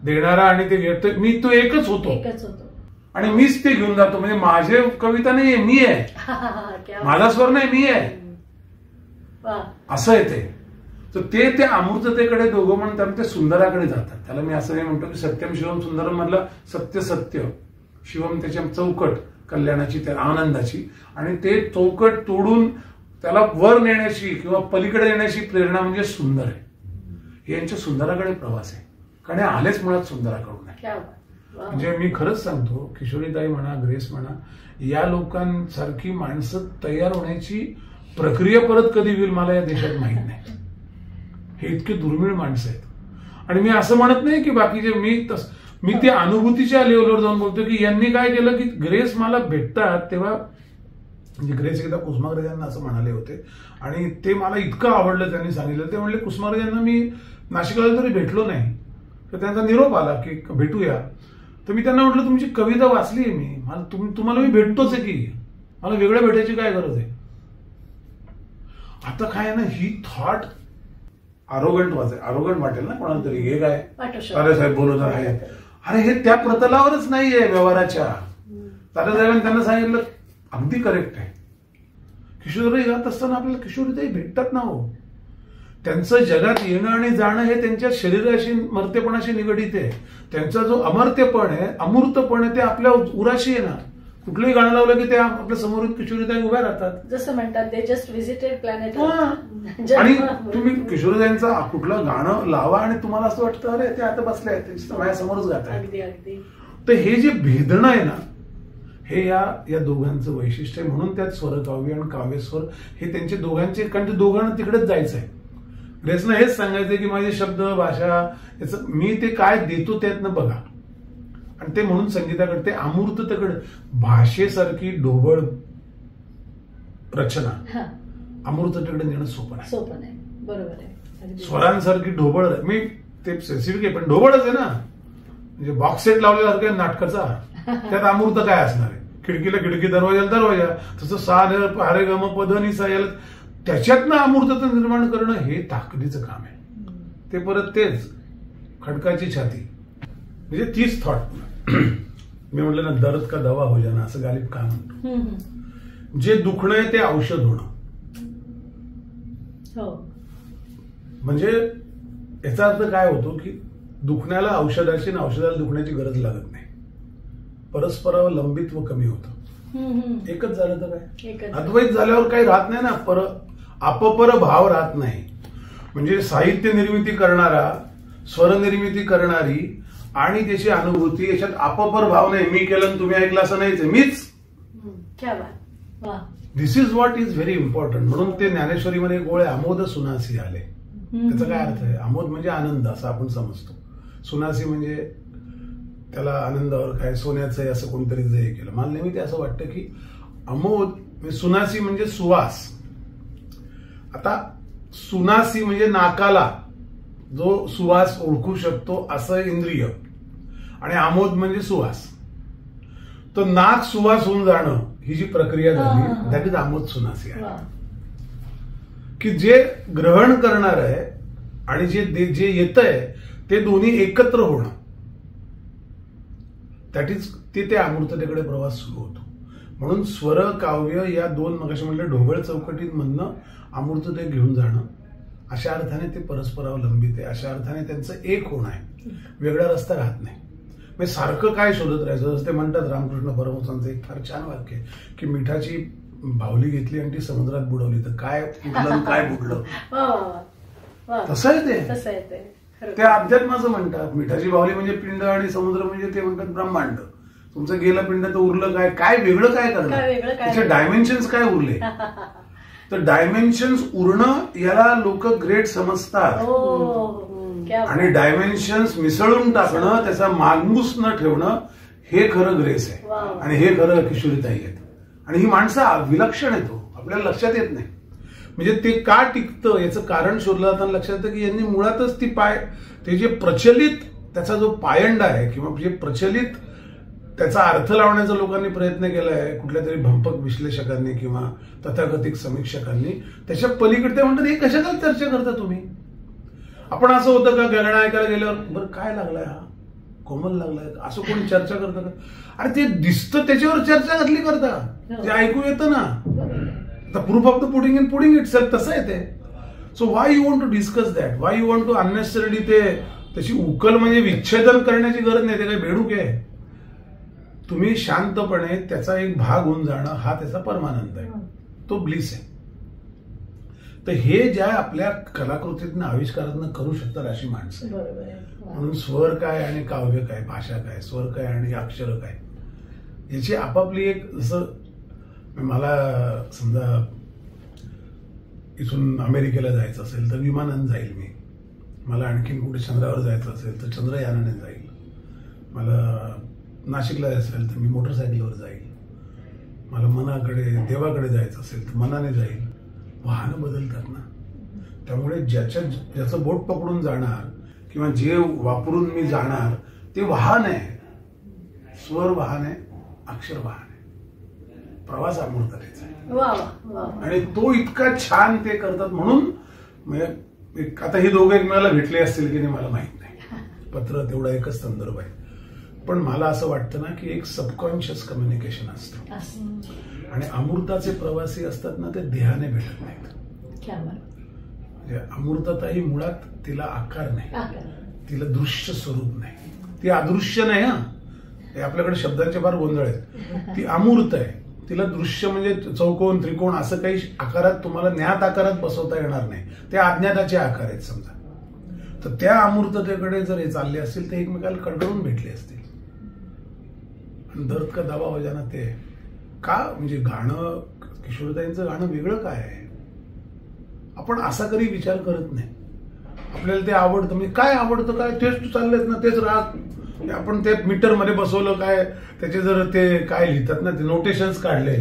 देणारा आणि ते घेतो, मी तो एकच होतो आणि मीच ते घेऊन जातो. म्हणजे माझे कविता नाही, मी आहे, माझा स्वर नाही, मी आहे, असं आहे ते. तर ते त्या अमूर्ततेकडे दोघं म्हणून ते सुंदराकडे जातात. त्याला मी असं नाही म्हणतो की सत्यम शिवम सुंदरम मधलं सत्य सत्य, शिवम त्याच्या चौकट कल्याणाची, त्या आनंदाची, आणि ते चौकट तोडून त्याला वर नेण्याची किंवा पलीकडे नेण्याची प्रेरणा म्हणजे सुंदर आहे. हे यांच्या सुंदराकडे प्रवास आहे, कारण हे आलेच मुळात सुंदराकडून आहे. म्हणजे मी खरंच सांगतो, किशोरीताई म्हणा, ग्रेस म्हणा, या लोकांसारखी माणसं तयार होण्याची प्रक्रिया परत कधी होईल मला या देशात माहित नाही. हे इतके दुर्मिळ माणसं आहेत. आणि मी असं म्हणत नाही की बाकीचे, मी त्या अनुभूतीच्या लेवलवर जाऊन बोलतो की यांनी काय केलं की ग्रेस मला भेटतात तेव्हा, म्हणजे ग्रेस एकदा कुसुमाग्रजांना असं म्हणाले होते आणि ते मला इतकं आवडलं, त्यांनी सांगितलं. ते म्हणले कुसुमाग्रजांना मी नाशिकला तरी भेटलो नाही, तर त्यांचा निरोप आला की भेटूया. तर मी त्यांना म्हटलं तुमची कविता वाचली आहे मी, तुम्हाला मी भेटतोच आहे की, मला वेगळं भेटायची काय गरज आहे. आता काय ना, ही थॉट आरोगंट वाटेल ना कोणाला तरी, हे काय अरे साहेब बोलत आहे, अरे हे त्या प्रतलावरच नाहीये व्यवहाराच्या. तात्यासाहेबांनी त्यांना सांगितलं अगदी करेक्ट आहे. किशोरीताई जात असताना आपल्याला किशोरीताई भेटतात ना हो. त्यांचं जगात येणं आणि जाणं हे त्यांच्या शरीराशी, मर्त्यपणाशी निगडीत आहे. त्यांचा जो अमर्त्यपण आहे, अमूर्तपण आहे, ते आपल्या उराशी आहे ना. कुठलंही गाणं लावलं की ते आपल्या समोर किशोरीताई उभ्या राहतात. जसं म्हणतात ते जस्ट व्हिजिटेड प्लॅनेट. आणि तुम्ही किशोरीताईंचा कुठलं गाणं लावा आणि तुम्हाला असं वाटतं अरे ते आता बसले आहेत, माझ्या समोरच गात आहेत. तर हे जे भेदणं आहे ना, हे या दोघांचं वैशिष्ट्य आहे. म्हणून त्यात स्वरकाव्य आणि काव्यस्वर हे त्यांचे दोघांचे, कारण ते दोघांना तिकडेच जायचं आहे. ग्रेसनं हेच सांगायचंय की माझे शब्द भाषा याचं मी ते काय देतो त्यातनं बघा. आणि ते म्हणून संगीताकडे, ते अमूर्ततेकडे, भाषेसारखी ढोबळ रचना अमूर्ततेकडे नेणं सोपं नाही. बरोबर आहे. स्वरांसारखी ढोबळ, मी ते स्पेसिफिक आहे पण ढोबळच आहे ना. म्हणजे बॉक्स सेट लावलेला नाटकाचा, त्यात अमूर्त काय असणार आहे. खिडकीला खिडकी, दरवाजाला दरवाजा, तसं सा हारे गम पद निसा, त्याच्यातनं अमूर्तता निर्माण करणं हे ताकदीचं काम आहे. ते परत तेच खडकाची छाती, म्हणजे तीच थॉट. मी म्हटलं ना, दर्द का दवा हो जाणं, असं गालिब का म्हणतो. जे दुखणं आहे ते औषध होणं. म्हणजे याचा अर्थ काय होतो की दुखण्याला औषधाची आणि औषधाला दुखण्याची गरज लागत नाही. परस्परावलंबित्व कमी होतं. एकच झालं तर काय, अद्वैत झाल्यावर काही राहत नाही ना, अपपर भाव राहत नाही. म्हणजे साहित्य निर्मिती करणारा, स्वर निर्मिती करणारी आणि त्याची अनुभूती, याच्यात अपपर भाव नाही. मी केलं तुम्ही ऐकलं असं नाहीच, मीच. This is what is very important. म्हणून ते ज्ञानेश्वरीमध्ये गोळे आमोद सुनासी आले. त्याचा काय अर्थ आहे? आमोद म्हणजे आनंद असं आपण समजतो. सुनासी म्हणजे त्याला आनंदावर काय सोन्याचं आहे असं कोणतरी जे केलं. मला नेहमी ते असं वाटतं की अमोद सुनासी म्हणजे सुवास. आता सुनासी म्हणजे नाकाला जो सुवास ओळखू शकतो असं इंद्रिय, आणि आमोद म्हणजे सुवास. तो नाक सुवास होऊन जाणं ही जी प्रक्रिया झाली, दॅट इज आमोद सुनासी आहे. की जे ग्रहण करणार आहे आणि जे येत आहे ते दोन्ही एकत्र होणं, दॅट इज ते अमूर्ततेकडे प्रवास सुरू होतो. म्हणून स्वर काव्य या दोन मगाशी म्हटलं ढोबळ चौकटीत मधनं अमूर्त ते घेऊन जाणं, अशा अर्थाने ते परस्परावलंबित आहे, अशा अर्थाने त्यांचं एक होणं आहे, वेगळा रस्ता राहत नाही. म्हणजे सारखं काय शोधत राहायचं. जसं ते म्हणतात रामकृष्ण परमहंसांचं एक फार छान वाक्य आहे की मिठाची बाहुली घेतली आणि ती समुद्रात बुडवली तर काय उडलं काय बुडलं. तसं आहे ते. त्या अध्यात्माचं म्हणतात मिठाची बाहुली म्हणजे पिंड आणि समुद्र म्हणजे ते म्हणतात ब्रह्मांड. तुमचं गेलं पिंड तर उरलं काय, काय वेगळं काय करणार, त्याचे डायमेन्शन्स काय उरले. तर डायमेन्शन्स उरणं याला लोक ग्रेट समजतात आणि डायमेन्शन्स मिसळून टाकणं, त्याचा मागमूस न ठेवणं हे खरं ग्रेस आहे आणि हे खरं किशोरीताई आहेत. आणि ही माणसं विलक्षण येतो, आपल्याला लक्षात येत नाही. म्हणजे ते का टिकतं याचं कारण शोधलं जाताना लक्षात येतं की यांनी मुळातच ते जे प्रचलित त्याचा जो पायंडा आहे किंवा जे प्रचलित त्याचा अर्थ लावण्याचा लोकांनी प्रयत्न केलाय कुठल्या तरी भंपक विश्लेषकांनी किंवा तथाकथित समीक्षकांनी, त्याच्या पलीकडे ते म्हणतात हे कशाला चर्चा करता तुम्ही. आपण असं होतं का गाणं ऐकायला गेल्यावर बरं काय लागलाय हा कोमल लागलाय असं कोणी चर्चा करतं का. अरे ते दिसतं त्याच्यावर चर्चा कसली करता, ते ऐकू येतं ना. The proof of the pudding in pudding itself तसं आहे ते. So why you want to discuss that, why you want to unnecessarily ते त्याची उकल म्हणजे विच्छेदन करण्याची गरज नाही. ते काही बेडूक आहे. तुम्ही शांतपणे त्याचा एक भाग होऊन जाणं हा त्याचा परमानंद आहे, तो ब्लिस आहे. तर हे ज्या आपल्या कलाकृतीतनं आविष्कारातनं करू शकतात अशी माणसं. म्हणून स्वर काय आणि काव्य काय, भाषा काय, स्वर काय आणि अक्षर काय, याची आपापली एक. जसं मला समजा इथून अमेरिकेला जायचं असेल तर विमानानं जाईल मी, मला आणखीन कुठे चंद्रावर जायचं असेल तर चंद्रयानाने जाईल, मला नाशिकला जायचं असेल तर मी मोटरसायकलवर जाईल, मला मनाकडे देवाकडे जायचं असेल तर मनाने जाईल. वाहनं बदलतात ना, त्यामुळे ज्याचं बोट पकडून जाणार किंवा जे वापरून मी जाणार ते वाहन आहे. स्वर वाहन आहे, अक्षर वाहन आहे, प्रवास अमूर्ततेचा आहे. आणि तो इतका छान ते करतात. म्हणून आता हे दोघं एकमेकाला भेटले असतील की नाही मला माहित नाही, पत्र तेवढा एकच संदर्भ आहे. पण मला असं वाटतं ना की एक सबकॉन्शियस कम्युनिकेशन असतं आणि अमूर्ताचे प्रवासी असतात ना ते देहाने भेटत नाहीत. म्हणजे अमूर्तता ही मुळात तिला आकार नाही, तिला दृश्य स्वरूप नाही, ती अदृश्य नाही. हा आपल्याकडे शब्दांचे फार गोंधळ आहेत. ती अमूर्त आहे, तिला दृश्य म्हणजे चौकोन त्रिकोण असं काही आकारात तुम्हाला ज्ञात आकारात बसवता येणार नाही, ते अज्ञाताचे आकार आहेत समजा. तर त्या अमूर्ततेकडे जर हे चालले असतील तर एकमेकाला कडकडून भेटले असतील. दर्द का दवा हो जाना ते का म्हणजे गाणं किशोरताईंचं गाणं वेगळं काय आहे आपण असा कधी विचार करत नाही. आपल्याला ते आवडतं म्हणजे काय आवडतं काय तेच चाललेत ना तेच राग आपण ते मीटर मध्ये बसवलं काय त्याचे जर ते काय लिहितात ना ते नोटेशन्स काढले.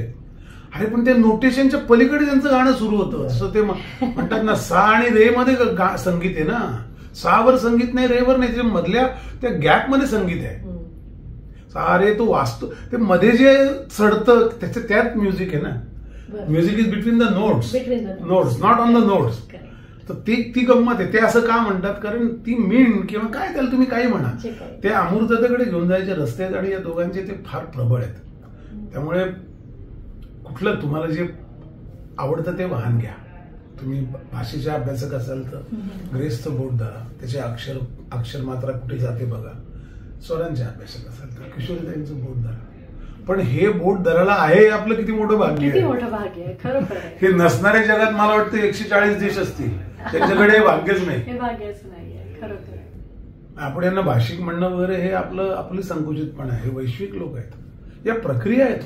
अरे पण ते नोटेशनच्या पलीकडे त्यांचं गाणं सुरू होतं. असं ते म्हणतात ना सा आणि रे मध्ये संगीत आहे ना, सा वर संगीत नाही रे वर नाही, त्याच्या मधल्या त्या गॅप मध्ये संगीत आहे. सा रे तो वाचतो ते मध्ये जे चढतं त्यात म्युझिक आहे ना. Music is between the notes not on the notes. तर ती गंमत आहे. ते असं का म्हणतात कारण ती मीण किंवा काय त्याला तुम्ही काही म्हणा ते अमूर्ततेकडे घेऊन जायचे रस्ते आहेत आणि या दोघांचे ते फार प्रबळ आहेत. त्यामुळे कुठलं तुम्हाला जे आवडतं ते वाहन घ्या. तुम्ही भाषेचे अभ्यासक असाल तर ग्रेसचं बोट धरा, त्याचे अक्षर मात्रा कुठे जाते बघा. स्वरांचे अभ्यासक असाल तर किशोरीताईंचं बोट धरा. पण हे बोट धरायला आहे आपलं किती मोठं भाग्य आहे. खरोखर हे नसणाऱ्या जगात मला वाटतं 140 देश असतील त्यांच्याकडे हे भाग्यच नाही. आपण यांना भाषिक म्हणणं वगैरे हे आपली संकुचितपणा आहे. हे वैश्विक लोक आहेत, या प्रक्रिया आहेत,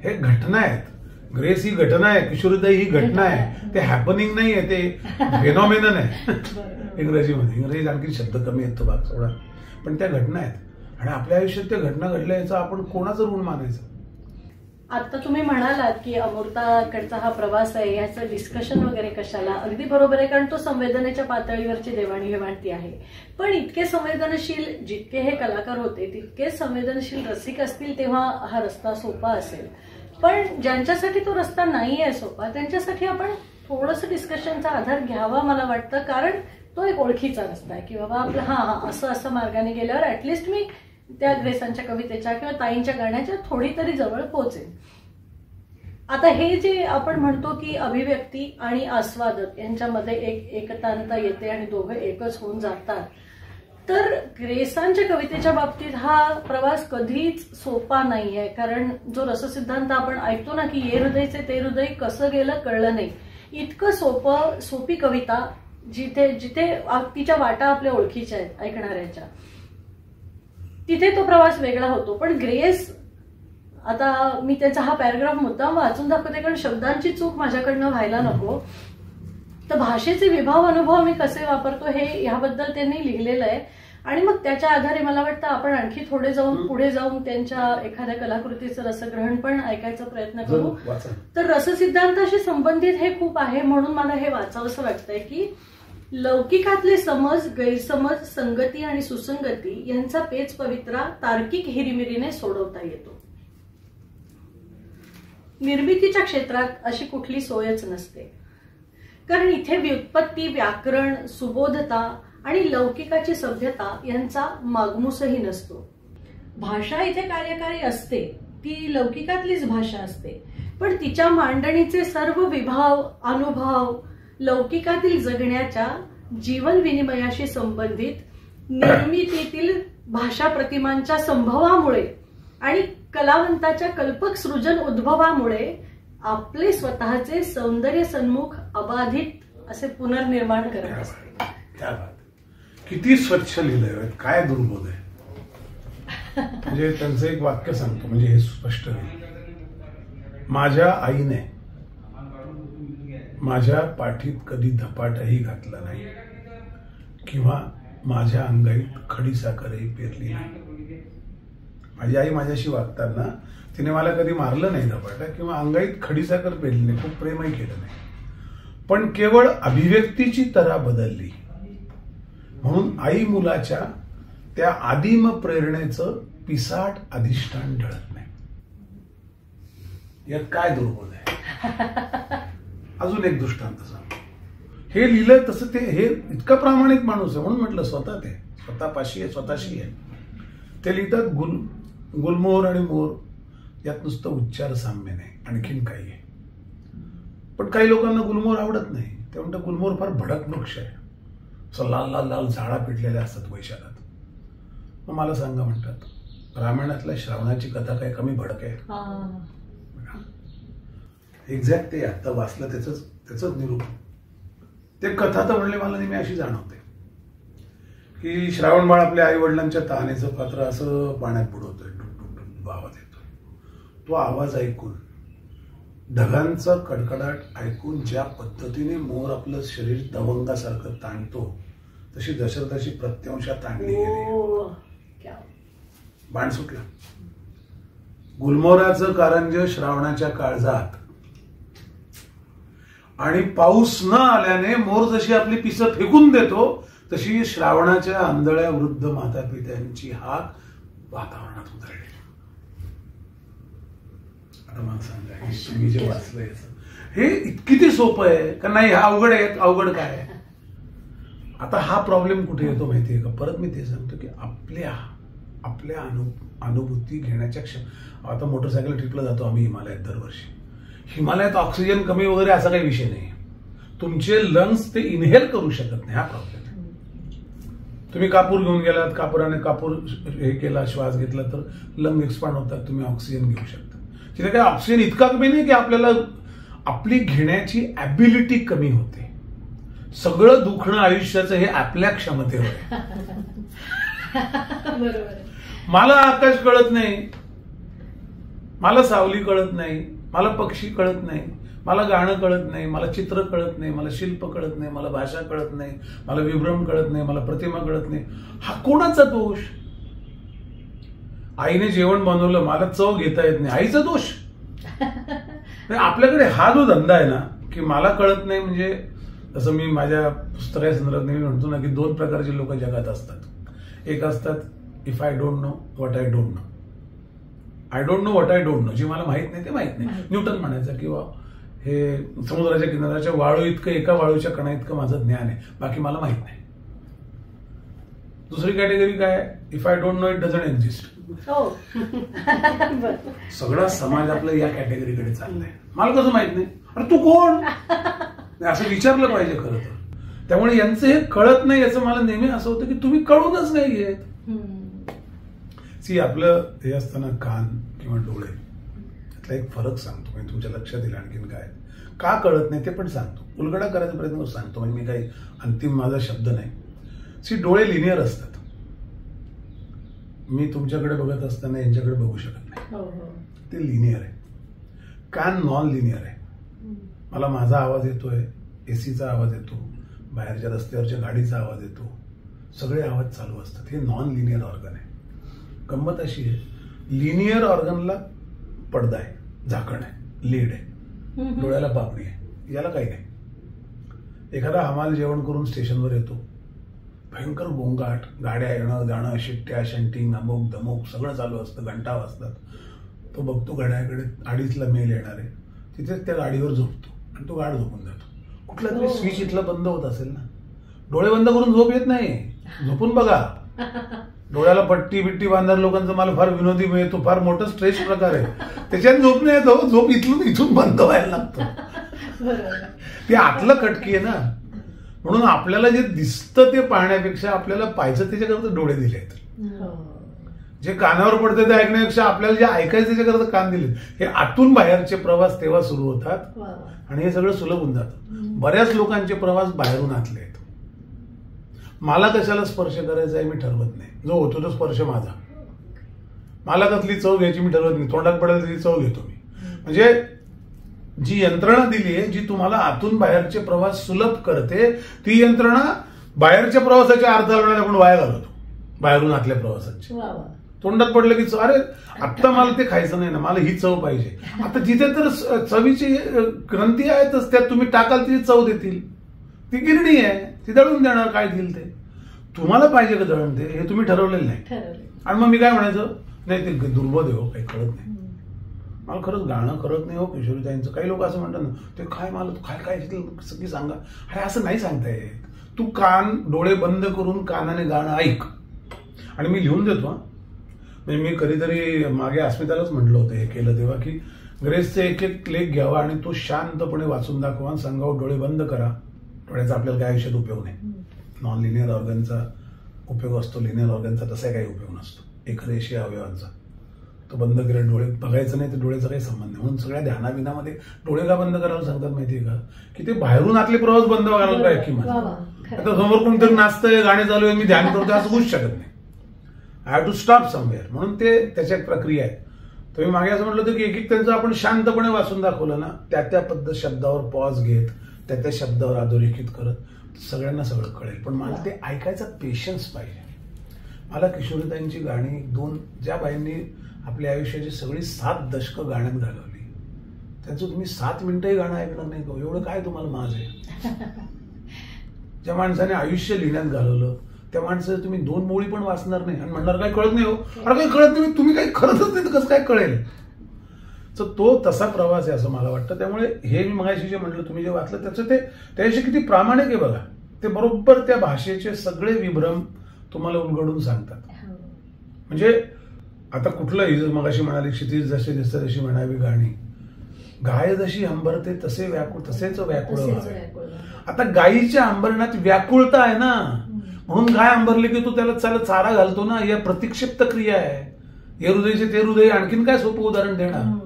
हे घटना आहेत. ग्रेस ही घटना आहे, किशोरीताई ही घटना आहे. ते हॅपनिंग नाही आहे, ते फेनॉमेनन आहे इंग्रजीमध्ये. इंग्रजीत आणखी शब्द कमी आहेत तो भाग सोडा, पण त्या घटना आहेत आणि आपल्या आयुष्यात त्या घटना घडल्या याचा आपण कोणाचं ऋण मानायचं. आता तुम्ही म्हणालात की अमृताकडचा हा प्रवास आहे याचं डिस्कशन वगैरे कशाला, अगदी बरोबर आहे कारण तो संवेदनेच्या पातळीवरची देवाणघेवाण ती आहे. पण इतके संवेदनशील जितके हे कलाकार होते तितके संवेदनशील रसिक असतील तेव्हा हा रस्ता सोपा असेल. पण ज्यांच्यासाठी तो रस्ता नाहीये सोपा त्यांच्यासाठी आपण थोडंसं डिस्कशनचा आधार घ्यावा मला वाटतं. कारण तो एक ओळखीचा रस्ता आहे की बाबा आपलं हा असं मार्गाने गेल्यावर ऍटलिस्ट मी त्या ग्रेसांच्या कवितेच्या किंवा ताईंच्या गाण्याच्या थोडी तरी जवळ पोहोचेल. आता हे जे आपण म्हणतो की अभिव्यक्ती आणि आस्वादक यांच्यामध्ये एक एकतांता येते आणि दोघं एकच होऊन जातात, तर ग्रेसांच्या कवितेच्या बाबतीत हा प्रवास कधीच सोपा नाहीये. कारण जो रससिद्धांत आपण ऐकतो ना की ये हृदयचे ते हृदय कसं गेलं कळलं नाही, इतकं सोपी कविता जिथे तिच्या वाटा आपल्या ओळखीच्या आहेत ऐकणाऱ्याच्या, तिथे तो प्रवास वेगळा होतो. पण ग्रेस, आता मी त्याचा हा पॅराग्राफ मुद्दाम वाचून दाखवते कारण शब्दांची चूक माझ्याकडनं व्हायला नको. तर भाषेचे विभाव अनुभव मी कसे वापरतो हे ह्याबद्दल त्यांनी लिहिलेलं आहे. आणि मग त्याच्या आधारे मला वाटतं आपण आणखी थोडे पुढे जाऊन त्यांच्या एखाद्या कलाकृतीचं रसग्रहण पण ऐकायचा प्रयत्न करू. तर रससिद्धांताशी संबंधित हे खूप आहे, म्हणून मला हे वाचावंसं वाटतंय की लौकिकातले समज, गैरसमज, संगती आणि सुसंगती यांचा पेच पवित्रा तार्किक हिरीमिरीने सोडवता येतो. निर्मितीच्या क्षेत्रात अशी कुठली सोयच नसते, कारण इथे व्युत्पत्ती, व्याकरण, सुबोधता आणि लौकिकाची सभ्यता यांचा मागमूसही नसतो. भाषा इथे कार्यकारी असते, ती लौकिकातलीच भाषा असते, पण तिच्या मांडणीचे सर्व विभाव, अनुभव लौकिकातील जगण्याच्या जीवन विनिमयाशी संबंधित निर्मितीतील भाषा प्रतिमांच्या संभवामुळे आणि कलावंताच्या कल्पक सृजन उद्भवामुळे आपले स्वतःचे सौंदर्य सन्मुख अबाधित असे पुनर्निर्माण करत असते. किती स्वच्छ लिहिलंय, काय दुर्बोध आहे. म्हणजे त्यांचं एक वाक्य सांगतो, म्हणजे हे स्पष्ट आहे. माझ्या आईने माझ्या पाठीत कधी धपाटाही घातला नाही किंवा माझ्या अंगाईत खडीसाखरही पेरली नाही. माझी आई माझ्याशी वागताना तिने मला कधी मारलं नाही धपाटा किंवा अंगाईत खडीसाखर पेरली नाही, खूप प्रेमही केलं नाही. पण केवळ अभिव्यक्तीची तरा बदलली म्हणून आई मुलाच्या त्या आदिम प्रेरणेचं पिसाट अधिष्ठान ढळत नाही. यात काय दुर्बोध आहे. अजून एक दृष्टांत सांग. हे लिहिलं तसं ते, हे इतका प्रामाणिक माणूस आहे म्हणून म्हटलं स्वतःपाशी आहे, स्वतःशी आहे. ते लिहितात गुलमोहर आणि मोर यात नुसतं उच्चार साम्य नाही, आणखीन काही आहे. पण काही लोकांना गुलमोहर आवडत नाही. ते म्हणतात गुलमोहर फार भडक वृक्ष आहे, असं लाल लाल लाल झाडा पिटलेल्या असतात वैशाखात. मग मला सांगा, म्हणतात रामायणातल्या श्रावणाची कथा काय कमी भडक आहे. एक्झॅक्ट ते आता वाचलं त्याच निरूपण. ते कथा तर म्हणले मला नेहमी अशी जाणवते की श्रावण बाळ आपल्या आई वडिलांच्या तहानेचं पात्र असं पाण्यात बुडवतोय, डुक आवाज येतो. तो आवाज ऐकून, ढगांचा कडकडाट ऐकून ज्या पद्धतीने मोर आपलं शरीर दवंगासारखं ताणतो तशी दशरथाची प्रत्यंशा ताणली गेली. बाण सुटला. गुलमोहराचं कारंज श्रावणाच्या काळजात आणि पाऊस न आल्याने मोर जशी आपली पिसं फेकून देतो तशी श्रावणाच्या आंधळ्या वृद्ध माता पित्यांची हाक वातावरणात उतरली. आता मला सांगा, तुम्ही जे वाचलंय हे किती सोपं आहे का नाही. हा अवघड आहे. अवघड काय आहे. आता हा प्रॉब्लेम कुठे येतो माहितीये का. परत मी ते सांगतो की आपल्या अनुभूती घेण्याच्या आता मोटरसायकल ट्रिपला जातो आम्ही हिमालयात दरवर्षी. हिमालयात ऑक्सिजन कमी वगैरे असा काही विषय नाही. तुमचे लंग्स ते इनहेल करू शकत नाही, हा प्रॉब्लेम. तुम्ही कापूर घेऊन गेलात, कापूर हे केला, श्वास घेतला तर लंग एक्सपांड होतात, तुम्ही ऑक्सिजन घेऊ शकता. तिथे काय ऑक्सिजन इतका कमी नाही की आपल्याला आपली घेण्याची ॲबिलिटी कमी होते. सगळं दुखणं आयुष्याचं हे आपल्या क्षमतेवर आहे. मला आकाश कळत नाही, मला सावली कळत नाही, मला पक्षी कळत नाही, मला गाणं कळत नाही, मला चित्र कळत नाही, मला शिल्प कळत नाही, मला भाषा कळत नाही, मला विभ्रम कळत नाही, मला प्रतिमा कळत नाही. हा कोणाचा दोष. आईने जेवण बनवलं, मला चव घेता येत नाही, आईचा दोष. आपल्याकडे हा जो धंदा आहे ना की मला कळत नाही, म्हणजे जसं मी माझ्या पुस्तकाच्या संदर्भात नेहमी म्हणतो ना की दोन प्रकारचे लोक जगात असतात. एक असतात if I don't know what I don't know. I don't know what I don't know. जे मला माहित नाही ते माहित नाही. न्यूटन म्हणायचं किंवा हे समुद्राच्या किनाऱ्याच्या वाळू इतकं, एका वाळूच्या कणा इतकं माझं ज्ञान आहे, बाकी मला माहित नाही. दुसरी कॅटेगरी काय, if I don't know it doesn't exist. हो बरं. सगळा समाज आपलं या कॅटेगरीकडे चाललाय. मला कसं माहित नाही, अरे तू कोण, असं विचारलं पाहिजे खरं तर. त्यामुळे यांचं हे कळत नाही याचं मला नेहमी असं होतं की तुम्ही कळूनच नाही घेत. सी आपलं हे असताना कान किंवा डोळे यातला एक फरक सांगतो, म्हणजे तुमच्या लक्षात येईल आणखीन काय का कळत नाही ते पण सांगतो. उलगडा करायचा प्रयत्न करून सांगतो, म्हणजे मी काही अंतिम माझा शब्द नाही. सी डोळे लिनियर असतात. मी तुमच्याकडे बघत असताना यांच्याकडे बघू शकत नाही, ते लिनियर आहे. कान नॉन लिनियर आहे. मला माझा आवाज येतोय, एसीचा आवाज येतो, बाहेरच्या रस्त्यावरच्या गाडीचा आवाज येतो, सगळे आवाज चालू असतात. हे नॉन लिनियर ऑर्गन आहे. गंमत अशी आहे, लिनियर ऑर्गनला पडदा आहे, झाकण आहे, लीड आहे, डोळ्याला पापणी आहे, याला काही नाही. एखादा हमाल जेवण करून स्टेशनवर येतो, भयंकर गोंगाट, गाड्या येणं जाणं, शिट्ट्या शंटिंग अमुक धमुक सगळं चालू असतं, घंटा वाजतात. तो बघतो घड्याकडे 2:30ला मेल येणार आहे, तिथेच त्या गाडीवर झोपतो आणि तो गाड झोपून जातो. कुठला तरी स्विच इथलं बंद होत असेल ना, डोळे बंद करून झोप येत नाही, झोपून बघा. डोळ्याला पट्टी बिट्टी बांधणार लोकांचं मला फार विनोदी मिळतो, फार मोठं स्ट्रेस प्रकार आहे. त्याच्यात झोप नाही येतो, झोप इथून बंद व्हायला लागतो. ते आतलं खटकी आहे ना. म्हणून आपल्याला जे दिसतं ते पाहण्यापेक्षा आपल्याला पाहायचं त्याच्याकरता डोळे दिले आहेत. जे कानावर पडते ते ऐकण्यापेक्षा आपल्याला जे ऐकायचं त्याच्याकरता कान दिले. हे आतून बाहेरचे प्रवास तेव्हा सुरू होतात आणि हे सगळं सुलभ होऊन जातं. बऱ्याच लोकांचे प्रवास बाहेरून आतले आहेत. मला कशाला स्पर्श करायचा आहे मी ठरवत नाही, जो होतो तो स्पर्श माझा. मला कसली चव घ्यायची मी ठरवत नाही, तोंडात पडेल ती चव घेतो मी. म्हणजे जी यंत्रणा दिली आहे, जी तुम्हाला आतून बाहेरचे प्रवास सुलभ करते, ती यंत्रणा बाहेरच्या प्रवासाच्या अर्थ लावण्यात आपण वाया घालवतो. बाहेरून आतल्या प्रवासाची तोंडात पडलं की अरे आत्ता मला ते खायचं नाही ना, मला ही चव पाहिजे. आता जिथे तर चवीची ग्रंथी आहेतच, त्यात तुम्ही टाकाल ती चव देतील. ती गिरणी आहे, ती दळून देणार काय देईल ते. तुम्हाला पाहिजे का दळण ते हे तुम्ही ठरवलेलं नाही. आणि मग मी काय म्हणायचं, नाही ते दुर्बोध आहे हो, काही कळत नाही. मला खरंच गाणं कळत नाही हो किशोरीताईंचं. काही लोक असं म्हणतात ना, ते काय मला तू काय सगळी सांगा. अरे असं नाही सांगता येत. तू कान डोळे बंद करून कानाने गाणं ऐक. आणि मी लिहून देतो. म्हणजे मी कधीतरी मागे अस्मितालाच म्हटलं होतं हे केलं तेव्हा, की ग्रेसचे एक एक लेख घ्यावा आणि तो शांतपणे वाचून दाखवा, सांगावं डोळे बंद करा. डोळ्याचा आपल्याला काय आयुष्यात उपयोग नाही. नॉन लिनियर ऑर्गनचा उपयोग असतो, लिनियर ऑर्गनचा तसा काही उपयोग नसतो. एकरेषीय अवयवांचा तो बंद केला, डोळे बघायचं नाही तर डोळ्याचा काही संबंध नाही. म्हणून सगळ्या ध्यानाविनामध्ये डोळे का बंद करायला सांगतात माहितीये का, की ते बाहेरून आतले प्रवास बंद व्हायला पाहिजे. किंवा आता समोर कोणतरी नाचतंय, गाणे चालू आहे, मी ध्यान करतोय असं होऊच शकत नाही. I have to stop somewhere. म्हणून ते त्याच्या प्रक्रिया आहे. तर मी मागे असं म्हटलं होतं की एक त्यांचं आपण शांतपणे वाचून दाखवलं ना, त्या पद्धत शब्दावर पॉज घेत, त्या शब्दावर अधोरेखित करत सगळ्यांना सगळं कळेल. पण मला ते ऐकायचा पेशन्स पाहिजे. मला किशोरीताईंची गाणी ज्या बाईंनी आपल्या आयुष्याची सगळी 7 दशकं गाण्यात घालवली, त्यांचं तुम्ही 7 मिनिटंही गाणं ऐकणार नाही का? एवढं काय तुम्हाला माज आहे? ज्या माणसाने आयुष्य लिहिण्यात घालवलं त्या माणसाचं तुम्ही 2 मोळी पण वाचणार नाही आणि म्हणणार काय कळत नाही हो. अरे काही कळत नाही, तुम्ही काही करतच नाही तर कसं काय कळेल? तर तो तसा प्रवास आहे असं मला वाटतं. त्यामुळे हे मी मगाशी जे म्हटलं तुम्ही जे वाचलं त्याचं ते त्याविषयी किती प्रामाणिक आहे बघा. ते बरोबर त्या भाषेचे सगळे विभ्रम तुम्हाला उलगडून सांगतात. म्हणजे आता कुठलं मगाशी म्हणाली क्षितिज जसे दिसत तशी म्हणावी गाणी, गाय जशी अंबरते तसे व्याकुळ तसेच व्याकुळ. आता गायीच्या अंबरणात व्याकुळता आहे ना, म्हणून गाय अंबरली की तू त्याला चारा घालतो ना. या प्रतिक्षिप्त क्रिया आहे. हे हृदयचे ते हृदय. आणखीन काय सोपं उदाहरण देणार?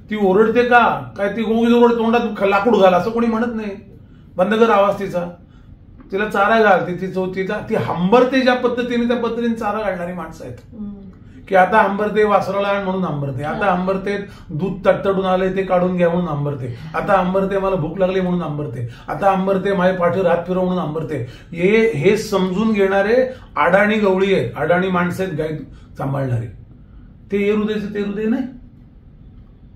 ती ओरडते का काय? ती गोगी ओरड तोंडात लाकूड घाल असं कोणी म्हणत नाही. बंद कर आवाज तिचा, तिला चारा घाल. ती हंबरते ज्या पद्धतीने त्या पद्धतीने चारा घालणारी माणसं आहेत. की आता अंबरते वासराला म्हणून अंबरते, आता अंबरते दूध तडतडून आले ते काढून घ्या म्हणून अंबरते, आता अंबरते मला भूक लागली म्हणून अंबरते, आता अंबरते माझ्या पाठीवर हात फिरव म्हणून अंबरते. हे समजून घेणारे अडाणी गवळी आहेत, अडाणी माणसं आहेत गाय सांभाळणारी. ते हृदयचं ते हृदय नाही.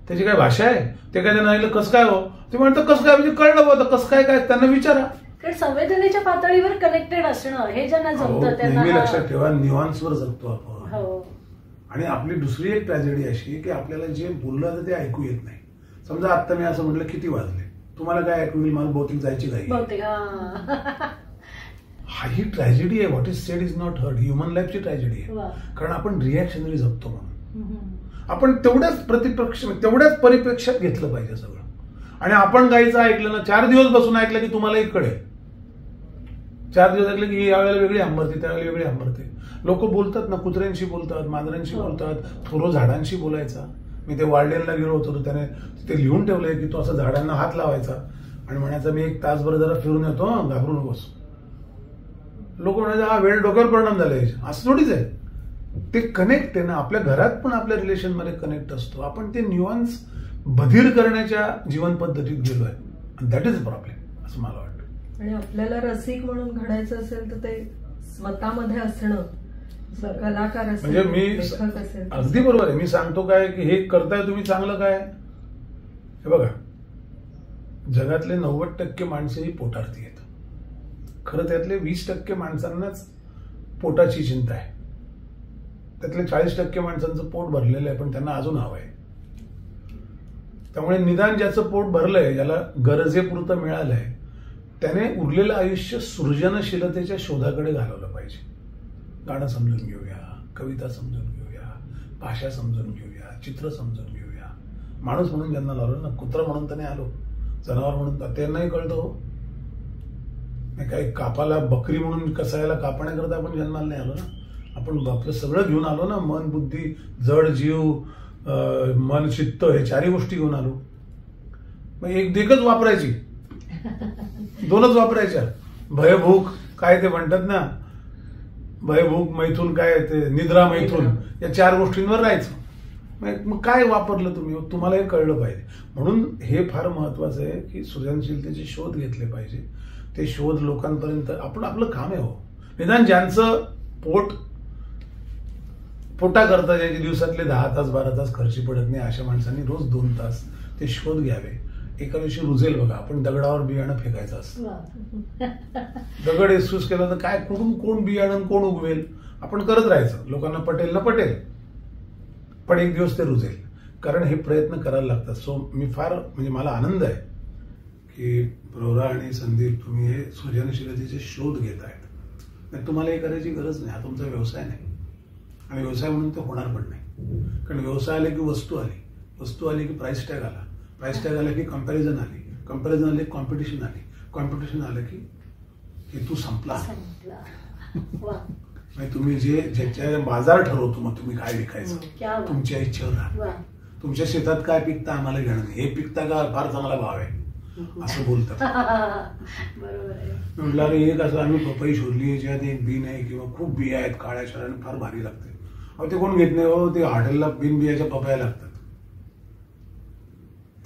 त्याची काय भाषा आहे? ते काय त्यांना कसं काय हो ते म्हणतात कसं काय, म्हणजे कळलं होतं कसं काय काय त्यांना विचारा. कारण संवेदनेच्या पातळीवर कनेक्टेड असणं हे ज्यांना जमतं त्यांना लक्षात ठेवा. निवान्सवर जगतो आपण. आणि आपली दुसरी एक ट्रॅजेडी अशी की आपल्याला जे बोललं ते ऐकू येत नाही. समजा आता मी असं म्हटलं किती वाजले, तुम्हाला काय ऐकू येईल? मला बहुतेक जायची घाई. ही ट्रॅजेडी आहे. What is said is not heard. Human लाईफची ट्रॅजेडी आहे. वा. कारण आपण रिॲक्शनरी जगतो म्हणून. हम्म. आपण तेवढ्याच परिप्रेक्षात घेतलं पाहिजे सगळं. आणि आपण गायचं ऐकलं ना, 4 दिवस बसून ऐकलं की तुम्हाला एक कळेल. 4 दिवस ऐकलं की यावेळेला वेगळी अंबरते, त्यावेळेला वेगळी अंबरते. लोक बोलतात ना, कुत्र्यांशी बोलतात, मांजरांशी बोलतात, थोरो झाडांशी बोलायचा. मी ते वार्डेनला गेलो होतो, त्याने ते लिहून ठेवलंय की तो असं झाडांना हात लावायचा आणि म्हणायचा मी 1 तासभर जरा फिरून येतो, घाबरू नकोस. लोक म्हणायचे हा वेळ डोक्यावर परिणाम झालाय. असं थोडीच आहे. ते कनेक्ट आहे ना. आपल्या घरात पण आपल्या रिलेशनमध्ये कनेक्ट असतो. आपण ते न्यूअन्स बधीर करण्याच्या जीवन पद्धतीत गेलोय. दॅट इज अ प्रॉब्लेम असं मला वाटतं. आणि आपल्याला रसिक म्हणून घडायचं असेल तर ते स्वतःमध्ये असणं, कलाकार असेल, म्हणजे मी लेखक असेल. अगदी बरोबर आहे. मी सांगतो काय की हे करताय तुम्ही चांगलं काय. हे बघा, जगातले 90% माणसं ही पोटार्थी आहेत. खरं त्यातले 20% माणसांनाच पोटाची चिंता आहे. त्यातले 40% माणसांचं पोट भरलेलं आहे पण त्यांना अजून हवं आहे. त्यामुळे निदान ज्याचं पोट भरलंय, ज्याला गरजेपुरतं मिळालंय, त्याने उरलेलं आयुष्य सृजनशीलतेच्या शोधाकडे घालवलं पाहिजे. गाणं समजून घेऊया, कविता समजून घेऊया, भाषा समजून घेऊया, चित्र समजून घेऊया. माणूस म्हणून जन्माला आलो ना, कुत्रा म्हणून तर नाही आलो, जनावर म्हणून तर त्यांनाही कळतो. नाही काही कापाला बकरी म्हणून कसायला कापण्याकरता आपण जन्माला नाही आलो ना. आपण आपलं सगळं घेऊन आलो ना, मन, बुद्धी, जड जीव, मन, चित्त, हे 4 गोष्टी घेऊन आलो. मग एकच वापरायची, 2च वापरायच्या. भयभूक काय ते म्हणतात ना, भयभूक, मैथून काय ते निद्रा, मैथून, या 4 गोष्टींवर राहायचं. मग काय वापरलं तुम्ही, तुम्हाला हे कळलं पाहिजे. म्हणून हे फार महत्वाचं आहे की सृजनशीलतेचे शोध घेतले पाहिजे. ते शोध लोकांपर्यंत आपण आपलं काम आहे. हो, निदान ज्यांचं पोटा करता, ज्यांचे दिवसातले 10 तास 12 तास खर्ची पडत नाही, अशा माणसांनी रोज 2 तास ते शोध घ्यावे. एका दिवशी रुजेल बघा. आपण दगडावर बियाणं फेकायचं असतं. दगड एसूस केला तर काय, कुठून कोण बियाणं कोण उगवेल, आपण करत राहायचं. लोकांना पटेल ना पटेल, पण एक दिवस ते रुजेल. कारण हे प्रयत्न करायला लागतात. सो मी फार म्हणजे मला आनंद आहे की प्रवरा आणि संदीप तुम्ही हे सृजनशीलतेचे शोध घेत आहेत. तुम्हाला हे करायची गरज नाही. हा तुमचा व्यवसाय नाही आणि व्यवसाय म्हणून ते होणार पण नाही. कारण व्यवसाय आले की वस्तू आली, वस्तू आली की प्राइस टॅग आला, प्राइस टॅग आला की कंपॅरिझन आली, कंपॅरिझन आली की कॉम्पिटिशन आली, कॉम्पिटिशन आलं की हेतू संपला. तुम्ही ज्याच्या बाजार ठरवतो मग तुम्ही काय विकायचं, तुमच्या इच्छेवर राहा. तुमच्या शेतात काय पिकतं आम्हाला घेणं नाही, हे पिकता का फार चांगला भाव आहे असं बोलतात. म्हटलं अरे एक असं आम्ही पपई शोधली, याच्यात एक बी नाही किंवा खूप बिया आहेत काळ्या शहराने, फार भारी लागते. अहो ते कोण घेत नाही. हो, ते हॉटेलला बिन बियाच्या पपया लागतात.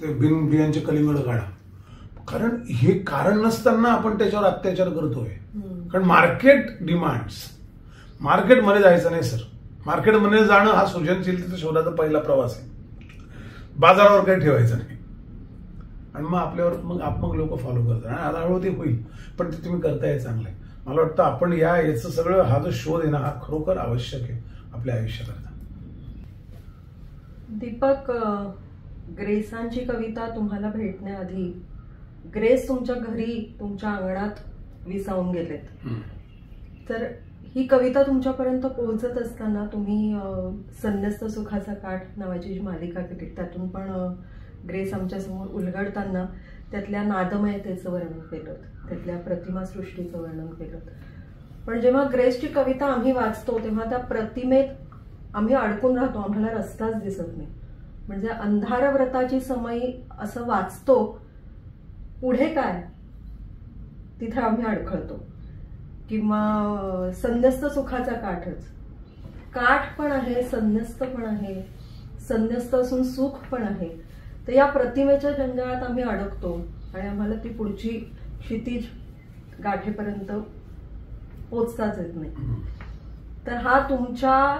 ते बिन बियांचे कलिंगड काढा. कारण हे कारण नसताना आपण त्याच्यावर अत्याचार करतोय. कारण मार्केट डिमांड्स, मार्केटमध्ये जायचं नाही सर. मार्केटमध्ये जाणं हा सृजनशीलतेच्या शोधाचा पहिला प्रवास आहे. बाजारावर काही ठेवायचं नाही आणि मग आपल्यावर मग लोक फॉलो करतात आणि हळूहळू ते होईल. पण ते तुम्ही करताय चांगलं आहे. मला वाटतं आपण याचं सगळं हा जो शोध आहे ना, हा खरोखर आवश्यक आहे आपल्या आयुष्याकरता. दीपक, ग्रेसांची कविता तुम्हाला भेटण्याआधी ग्रेस तुमच्या घरी, तुमच्या अंगणात विसावून गेलेत. तर ही कविता तुमच्यापर्यंत पोहोचत असताना तुम्ही संन्यस्त सुखाचा काठ नावाची जी मालिका केली, त्यातून पण ग्रेस आमच्यासमोर उलगडताना त्यातल्या नादमयतेचं वर्णन केलं, त्यातल्या प्रतिमा सृष्टीचं वर्णन केलं. पण जेव्हा ग्रेसची कविता आम्ही वाचतो तेव्हा त्या प्रतिमेत आम्ही अडकून राहतो, आम्हाला रस्ताच दिसत नाही. म्हणजे अंधारव्रताची समयी असं वाचतो, पुढे काय तिथे आम्ही अडखळतो. किंवा संन्यस्त सुखाचा काठच, काठ पण आहे, संन्यस्त पण आहे, संन्यस्त असून सुख पण आहे. तर या प्रतिमेच्या जंजाळात आम्ही अडकतो आणि आम्हाला ती पुढची क्षितिज गाठेपर्यंत पोचताच येत नाही. तर हा तुमच्या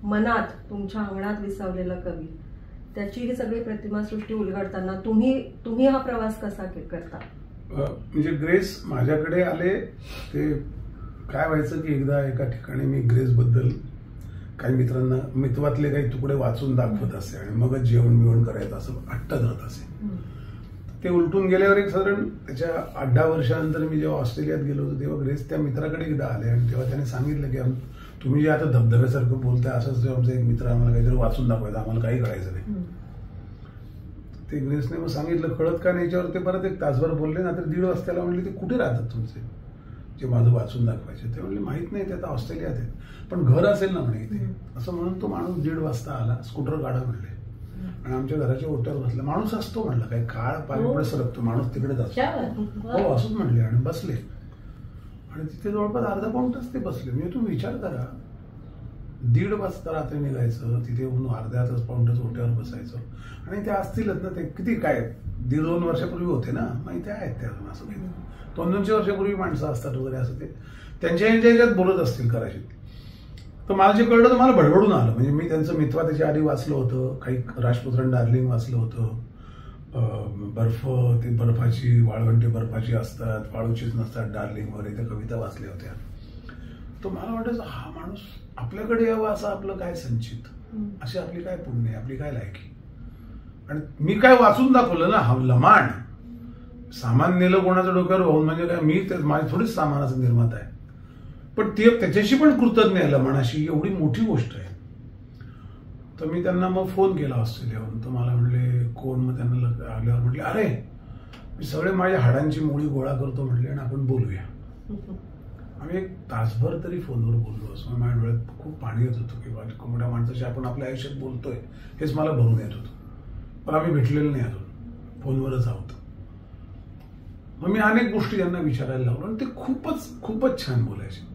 मनात, तुमच्या अंगणात विसावलेला कवी, त्याची ही सगळी प्रतिमासृष्टी उलगडताना तुम्ही हा प्रवास कसा करता? म्हणजे ग्रेस माझ्याकडे आले ते काय व्हायचं की एकदा एका ठिकाणी मी ग्रेस बद्दल काही मित्रांना मितवातले काही तुकडे वाचून दाखवत असे आणि मगच जेवण बिवण करायचं असं हट्ट धरत असे. ते उलटून गेल्यावर एक साधारण त्याच्या 8-10 वर्षानंतर मी जेव्हा ऑस्ट्रेलियात गेलो होतो तेव्हा ग्रेस त्या मित्राकडे एकदा आले आणि तेव्हा त्याने सांगितलं की तुम्ही जे आता धबधब्यासारखं बोलताय असंच आमचा एक मित्र आम्हाला काहीतरी वाचून दाखवायचं, आम्हाला काही कळायचं नाही. ते ग्रेसने मग सांगितलं कळत का नाही याच्यावर ते परत एक तासभर बोलले. नंतर 1:30 वाजता म्हणले ते कुठे राहतात तुमचे जे माझं वाचून दाखवायचे. ते म्हणले माहित नाही, ते आता ऑस्ट्रेलियात आहेत, पण घर असेल ना म्हणे इथे. असं म्हणून तो माणूस 1:30 वाजता आला, स्कूटर काढा म्हणले आणि आमच्या घराच्या ओट्यावर बसला. माणूस असतो म्हणलं, काही काळ पाय सरकतो माणूस, तिकडेच असतो. हो असंच म्हणले आणि बसले आणि तिथे जवळपास अर्धा पाऊण तास ते बसले. म्हणजे तुम्ही विचार करा, 1:30 वाजता रात्री निघायचं, तिथे येऊन अर्ध्या तास पाऊण तास ओट्यावर बसायचं. आणि ते असतीलच ना, ते किती काय 1.5-2 वर्षापूर्वी होते ना, माहिती आहेत ते अजून असं काही 200 वर्षापूर्वी माणसं असतात वगैरे असं ते त्यांच्या ह्याच्यात बोलत असतील कदाचित. तर मला जे कळलं तर मला भडभडून आलं. म्हणजे मी त्यांचं मित्वा त्याच्या आधी वाचलं होतं, काही राजपुत्र डार्लिंग वाचलं होतं, बर्फ, ते बर्फाची वाळवंटी बर्फाची असतात, वाळूचीच नसतात डार्लिंग वगैरे त्या कविता वाचल्या होत्या. तर मला वाटायचं हा माणूस आपल्याकडे यावा असं आपलं काय संचित, अशी आपली काय पुण्य आहे, आपली काय लायकी. आणि मी काय वाचून दाखवलं ना, हा लमाण सामान नेलं कोणाच्या डोक्यावर होऊन, म्हणजे काय मी माझी थोडीच सामानाचा निर्माता आहे, पण ते त्याच्याशी पण कृतज्ञ आहे लमाणाशी, एवढी मोठी गोष्ट आहे. तर मी त्यांना मग फोन केला ऑस्ट्रेलियाहून. तर मला म्हणले कोण, मग त्यांना आल्यावर म्हटले अरे मी सगळे माझ्या हाडांची मुळी गोळा करतो म्हटले आणि आपण बोलूया. आम्ही 1 तासभर तरी फोनवर बोललो असं. माझ्या डोळ्यात खूप पाणी येत होतं की मोठ्या माणसाशी आपण आपल्या आयुष्यात बोलतोय हेच मला भरून येत होतं. पण आम्ही भेटलेलो नाही अजून, फोनवरच आहोत. मग मी अनेक गोष्टी त्यांना विचारायला लावलो आणि ते खूपच छान बोलायचे.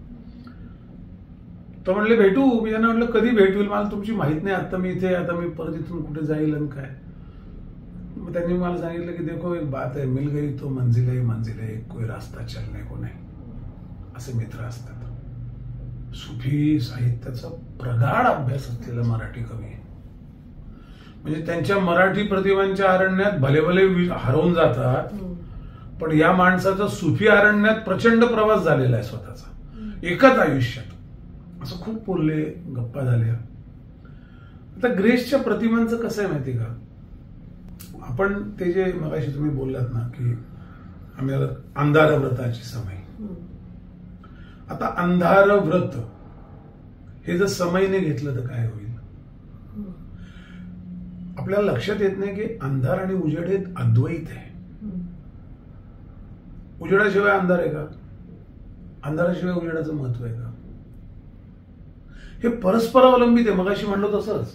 तर म्हणले भेटू. मी त्यांना म्हटलं कधी भेटूल, मला तुमची माहित नाही, आता मी इथे, आता मी परत इथून कुठे जाईल आणि काय. मग त्यांनी मला सांगितलं की देखो एक बात आहे, मिल गई तो मंजिल है, कोई रास्ता चलने को नाही. असे मित्र असतात. सुफी साहित्याचा प्रगाढ अभ्यास असलेला मराठी कवी आहे. म्हणजे त्यांच्या मराठी प्रतिभांच्या अरण्यात भले भले हरवून जातात, पण या माणसाचा सुफी अरण्यात प्रचंड प्रवास झालेला आहे स्वतःचा एकाच आयुष्यात. असं खूप बोलले, गप्पा झाल्या. आता ग्रेसच्या प्रतिमांचं कसं आहे माहिती का, आपण ते जे मगाशी तुम्ही बोललात ना की आम्ही अंधार व्रताची समय. आता अंधार व्रत हे जर समयने घेतलं तर काय होईल. आपल्याला लक्षात येत नाही की अंधार आणि उजेड हे अद्वैत आहे. उजेडाशिवाय अंधार आहे का, अंधाराशिवाय उजेडाचं महत्व आहे का. हे परस्परावलंबित आहे. मगाशी म्हणलो तसंच,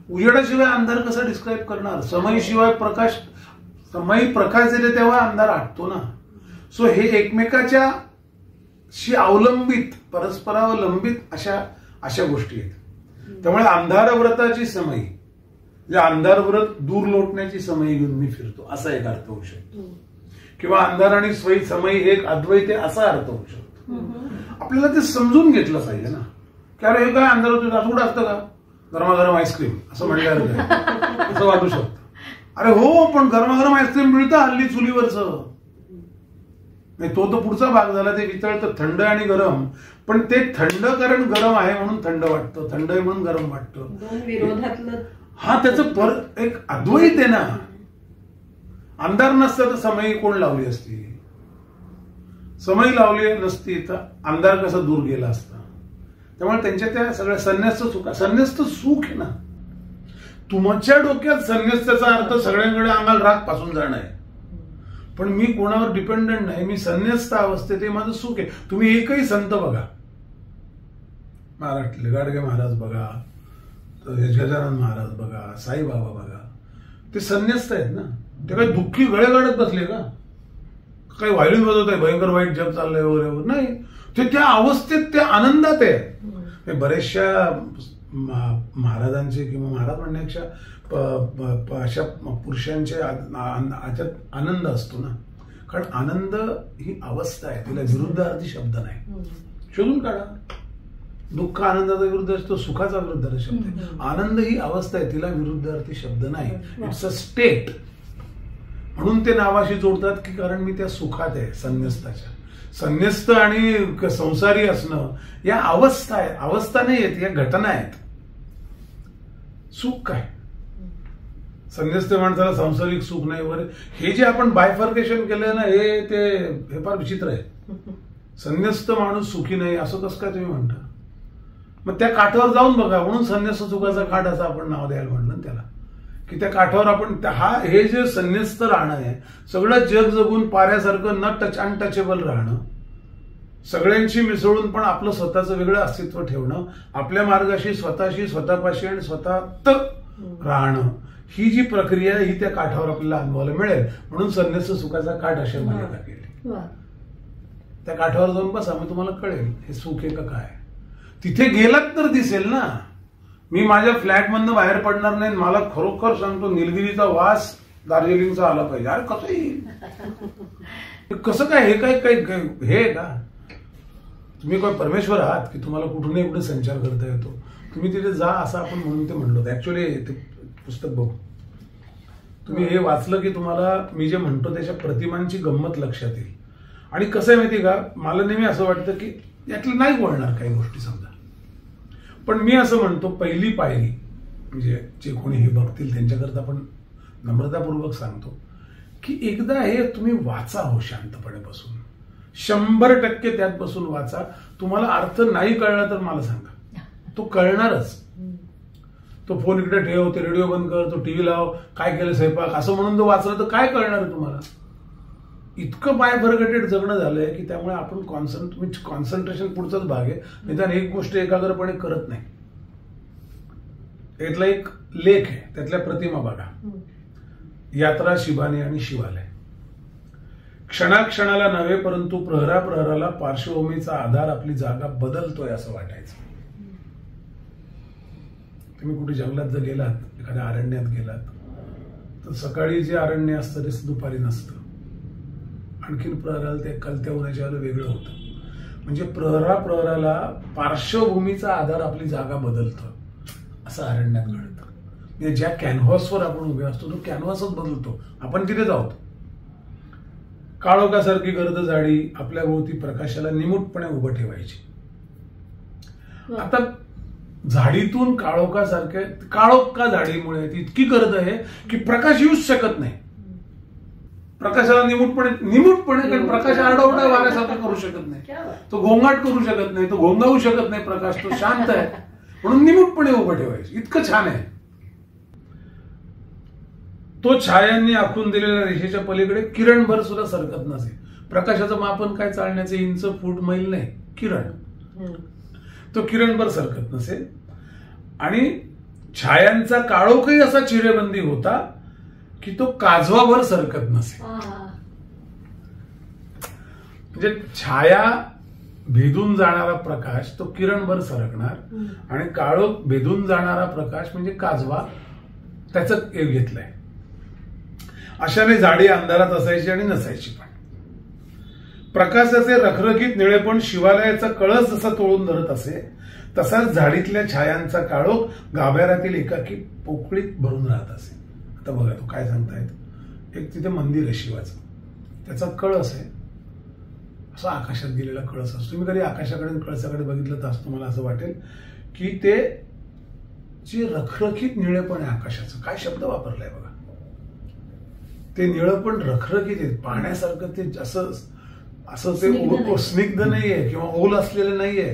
उजेडाशिवाय अंधार कसा डिस्क्राईब करणार. समयशिवाय प्रकाश, समय प्रकाश दिले तेव्हा अंधार हटतो ना. सो हे एकमेकाच्या शी अवलंबित, परस्परावलंबित अशा गोष्टी आहेत. त्यामुळे अंधार व्रताची समय, अंधार व्रत दूर लोटण्याची समय घेऊन मी फिरतो असा एक अर्थ होऊ शकतो. किंवा अंधार आणि समय हे एक अद्वैत आहे असा अर्थ होऊ शकतो. आपल्याला ते समजून घेतलं पाहिजे ना की अरे हे काय अंधार होतं, असं कुठं असतं का, गरमागरम आईस्क्रीम असं म्हणल्यावर असं वाटू शकतं. अरे हो, पण गरमागरम आईस्क्रीम मिळतं हल्ली चुलीवरचं. नाही, तो तर पुढचा भाग झाला, ते वितळतं थंड आणि गरम. पण ते थंड कारण गरम आहे म्हणून थंड वाटतं, थंड आहे म्हणून गरम वाटतं. विरोधातलं हा त्याचं एक अद्वैत आहे ना. अंधार नसतं तर समय कोण लावली असती, समय लावली नसती तर अंधार कसा दूर गेला असता. त्यामुळे त्यांच्या त्या सगळ्या संन्यस्त सुख आहे ना. तुमच्या डोक्यात संन्यस्ताचा अर्थ सगळ्यांकडे अंगाला राग पासून जाणं आहे, पण मी कोणावर डिपेंडंट नाही, मी संन्यस्त अवस्थेत, ते माझं सुख आहे. तुम्ही एकही संत बघा, महाराष्ट्रातले गाडगे महाराज बघा, गजानन महाराज बघा, साईबाबा बघा, ते संन्यस्त आहेत ना. ते काही दुःखी गळे काढत बसले का, काही व्हायलिन वाजवत आहे, भयंकर वाईट जग चाललंय वगैरे नाही. ते त्या अवस्थेत, त्या आनंदात आहे. बरेचशा महाराजांचे किंवा महाराज म्हणण्यापेक्षा अशा पुरुषांचे आनंद असतो ना. कारण आनंद ही अवस्था आहे, तिला विरुद्धार्थी शब्द नाही. शोधून काढा. दुःख आनंदाचा विरुद्ध असतो, सुखाचा विरुद्ध शब्द आहे. आनंद ही अवस्था आहे, तिला विरुद्धार्थी शब्द नाही. It's a state. म्हणून ते नावाशी जोडतात की कारण मी त्या सुखात आहे, संन्यस्ताच्या. संन्यस्त आणि संसारी असणं या अवस्था आहे, अवस्था नाही आहेत, या घटना आहेत. सुख काय, संन्यस्त माणसाला सांसारिक सुख नाही वगैरे हे जे आपण बायफर्केशन केलंय ना हे फार विचित्र आहे. संन्यस्त माणूस सुखी नाही असं कसं काय तुम्ही म्हणता? मग त्या काठावर जाऊन बघा. म्हणून संन्यस्त सुखाचा काठ असं आपण नाव द्यायला म्हणलं ना त्याला, की त्या काठावर आपण हे जे संन्यस्त राहणं आहे, सगळं जग जगून पाऱ्यासारखं न टच अनटचेबल राहणं, सगळ्यांशी मिसळून पण आपलं स्वतःचं वेगळं अस्तित्व ठेवणं, आपल्या मार्गाशी स्वतःशी स्वतःपाशी आणि स्वतःत राहणं, ही जी प्रक्रिया आहे ही त्या काठावर आपल्याला अनुभवायला मिळेल. म्हणून संन्यस्त सुखाचा काठ अशी मर्यादा केली. त्या काठावर जाऊन बसा, मग तुम्हाला कळेल हे सुख आहे का काय. तिथे गेलात तर दिसेल ना. मी माझ्या फ्लॅटमधनं बाहेर पडणार नाही, मला खरोखर सांगतो निलगिरीचा वास दार्जिलिंगचा आला पाहिजे. अरे कसं येईल? कसं काय? हे काय हे का? तुम्ही काय परमेश्वर आहात की तुम्हाला कुठूनही कुठे संचार करता येतो? तुम्ही तिथे जा असं आपण म्हणून ते म्हणलो. ऍक्च्युअली ते पुस्तक बघू, तुम्ही हे वाचलं की तुम्हाला मी जे म्हणतो त्याच्या प्रतिमांची गंमत लक्षात येईल. आणि कसं आहे माहिती का, मला नेहमी असं वाटतं की यातलं नाही बोलणार काही गोष्टी समजा, पण मी असं म्हणतो पहिली पायरी म्हणजे जे कोणी हे बघतील त्यांच्याकरता आपण नम्रतापूर्वक सांगतो की एकदा हे तुम्ही वाचा हो शांतपणे बसून. 100% त्यात बसून वाचा. तुम्हाला अर्थ नाही कळला तर मला सांगा, तो कळणारच. तो फोन इकडे ठेव, ते रेडिओ बंद कर, तो टीव्ही लाव, काय केलं स्वयंपाक असं म्हणून तो वाचलं तर काय कळणार आहे तुम्हाला? इतकं बायफर्गेटेड जगणं झालंय की त्यामुळे आपण कॉन्सन्ट्रेशन पुढचाच भाग आहे. निदान एक गोष्ट एकाग्रपणे करत नाही. यातला एक लेख आहे, त्यातल्या प्रतिमा बघा. यात्रा, शिबानी आणि शिवालय. क्षणाक्षणाला नव्हे परंतु प्रहरा प्रहराला पार्श्वभूमीचा आधार आपली जागा बदलतोय असं वाटायचं. तुम्ही कुठे जंगलात जर गेलात, एखाद्या अरण्यात गेलात, तर सकाळी जे अरण्य असतं ते दुपारी नसतं. आणखीन प्रहराला ते कलत्या उन्हाच्या वेळेला वेगळं होतं. म्हणजे प्रहरा प्रहराला पार्श्वभूमीचा आधार आपली जागा बदलतो असं अरण्यात घडतं. म्हणजे ज्या कॅनव्हासवर आपण उभे असतो तो कॅनव्हासच बदलतो, आपण तिथेच आहोत. काळोखासारखी गर्द जाडी आपल्या भोवती प्रकाशाला निमूटपणे उभं ठेवायची. आता झाडीतून काळोखासारख्या काळोख का झाडीमुळे इतकी गर्द आहे की प्रकाश येऊच शकत नाही. प्रकाशाला निमूटपणे कारण प्रकाश आरडाओरडा वाऱ्यासारखं करू शकत नाही, तो गोंगाट करू शकत नाही, तो घोंगावू शकत नाही. प्रकाश तो शांत आहे म्हणून निमूटपणे उभं ठेवायचं. इतकं छान आहे. तो छायांनी आखून दिलेल्या रेषेच्या पलीकडे किरणभर सुद्धा सरकत नसे. प्रकाशाचं मापन काय चालण्याचे इंच फूट मैल नाही, किरण. तो किरणभर सरकत नसे आणि छायांचा काळोखही असा चिरेबंदी होता की तो काजवाभर सरकत नसे. म्हणजे छाया भेदून जाणारा प्रकाश तो किरणभर सरकणार आणि काळोख भेदून जाणारा प्रकाश म्हणजे काजवा, त्याचं एक घेतलंय. अशाने जाडी अंधारात असायची आणि नसायची पण. प्रकाशाचे रखरखीत निळेपण शिवालयाचा कळस जसा तोडून धरत असे तसाच झाडीतल्या छायांचा काळोख गाभाऱ्यातील एकाकी पोकळीत भरून राहत असे. आता बघा तो काय सांगतायत. एक तिथे मंदिर आहे शिवाचं, त्याचा कळस आहे, असा आकाशात गेलेला कळस असतो. तुम्ही कधी आकाशाकडे कळसाकडे बघितलं तर असतो मला असं वाटेल की ते जे रखरखीत निळेपण आहे आकाशाचं, काय शब्द वापरलाय बघा. ते निळेपण रखरखीत आहे, पाहण्यासारखं. ते असं ते स्निग्ध नाहीये किंवा ओल असलेलं नाहीये,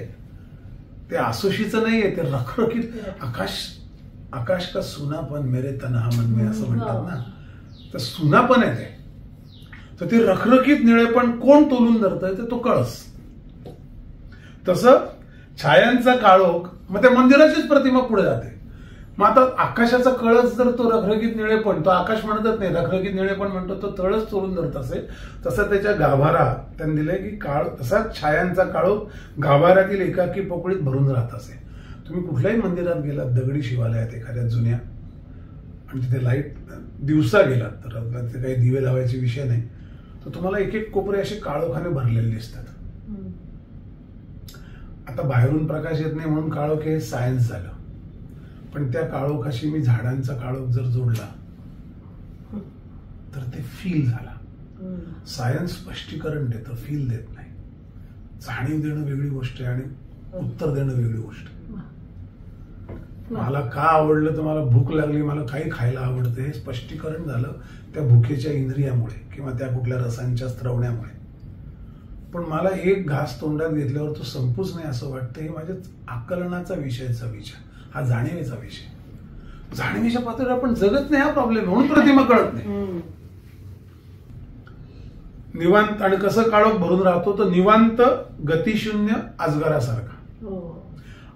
ते आसुशीचं नाहीये, ते रखरखीत. आकाश का सुनापन मेरे तन्हा मन में असं म्हणतात ना, तर सुनापन आहे ते. तर ते रखरखीत निळेपण कोण तोलून धरतंय तर तो कळस. तसं छायांचा काळोख, मग त्या मंदिराचीच प्रतिमा पुढे जाते. मग आता आकाशाचा कळस जर तो रखरखीत निळेपण, तो आकाश म्हणतच नाही, रखरखीत निळेपण म्हणतो, तो तळच चोरून धरत असेल. तसं त्याच्या गाभारा त्यांनी दिलंय की तसाच छायांचा काळोख गाभाऱ्यातील एकाकी पोकळीत भरून राहत असे. तुम्ही कुठल्याही मंदिरात गेलात, दगडी शिवालयात एखाद्या जुन्या, आणि तिथे लाईट दिवसा गेलात तर तिथे काही दिवे लावायचे विषय नाही, तर तुम्हाला एक एक कोपरे असे काळोखाने भरलेले दिसतात. आता बाहेरून प्रकाश येत नाही म्हणून काळोख हे सायन्स झालं, पण त्या काळोखाशी मी झाडांचा काळोख जर जोडला तर ते फील झाला. सायन्स स्पष्टीकरण देतं, फील देत नाही. जाणीव देणं वेगळी गोष्ट आहे आणि उत्तर देणं वेगळी गोष्ट. मला का आवडलं तर मला भूक लागली, मला काही खायला आवडतं हे स्पष्टीकरण झालं त्या भुकेच्या इंद्रियामुळे किंवा त्या कुठल्या रसांच्या स्त्रवण्यामुळे. पण मला एक घास तोंडात घेतल्यावर तो संपूच नाही असं वाटतं. हे माझ्या आकलनाचा विषयाचा विचार, हा जाणीवेचा विषय. जाणीवेच्या पातळीवर आपण जगत नाही, हा प्रॉब्लेम. म्हणून प्रतिमा कळत नाही. निवांत आणि कसं काळोख भरून राहतो तर निवांत गतिशून्य अजगरासारखा.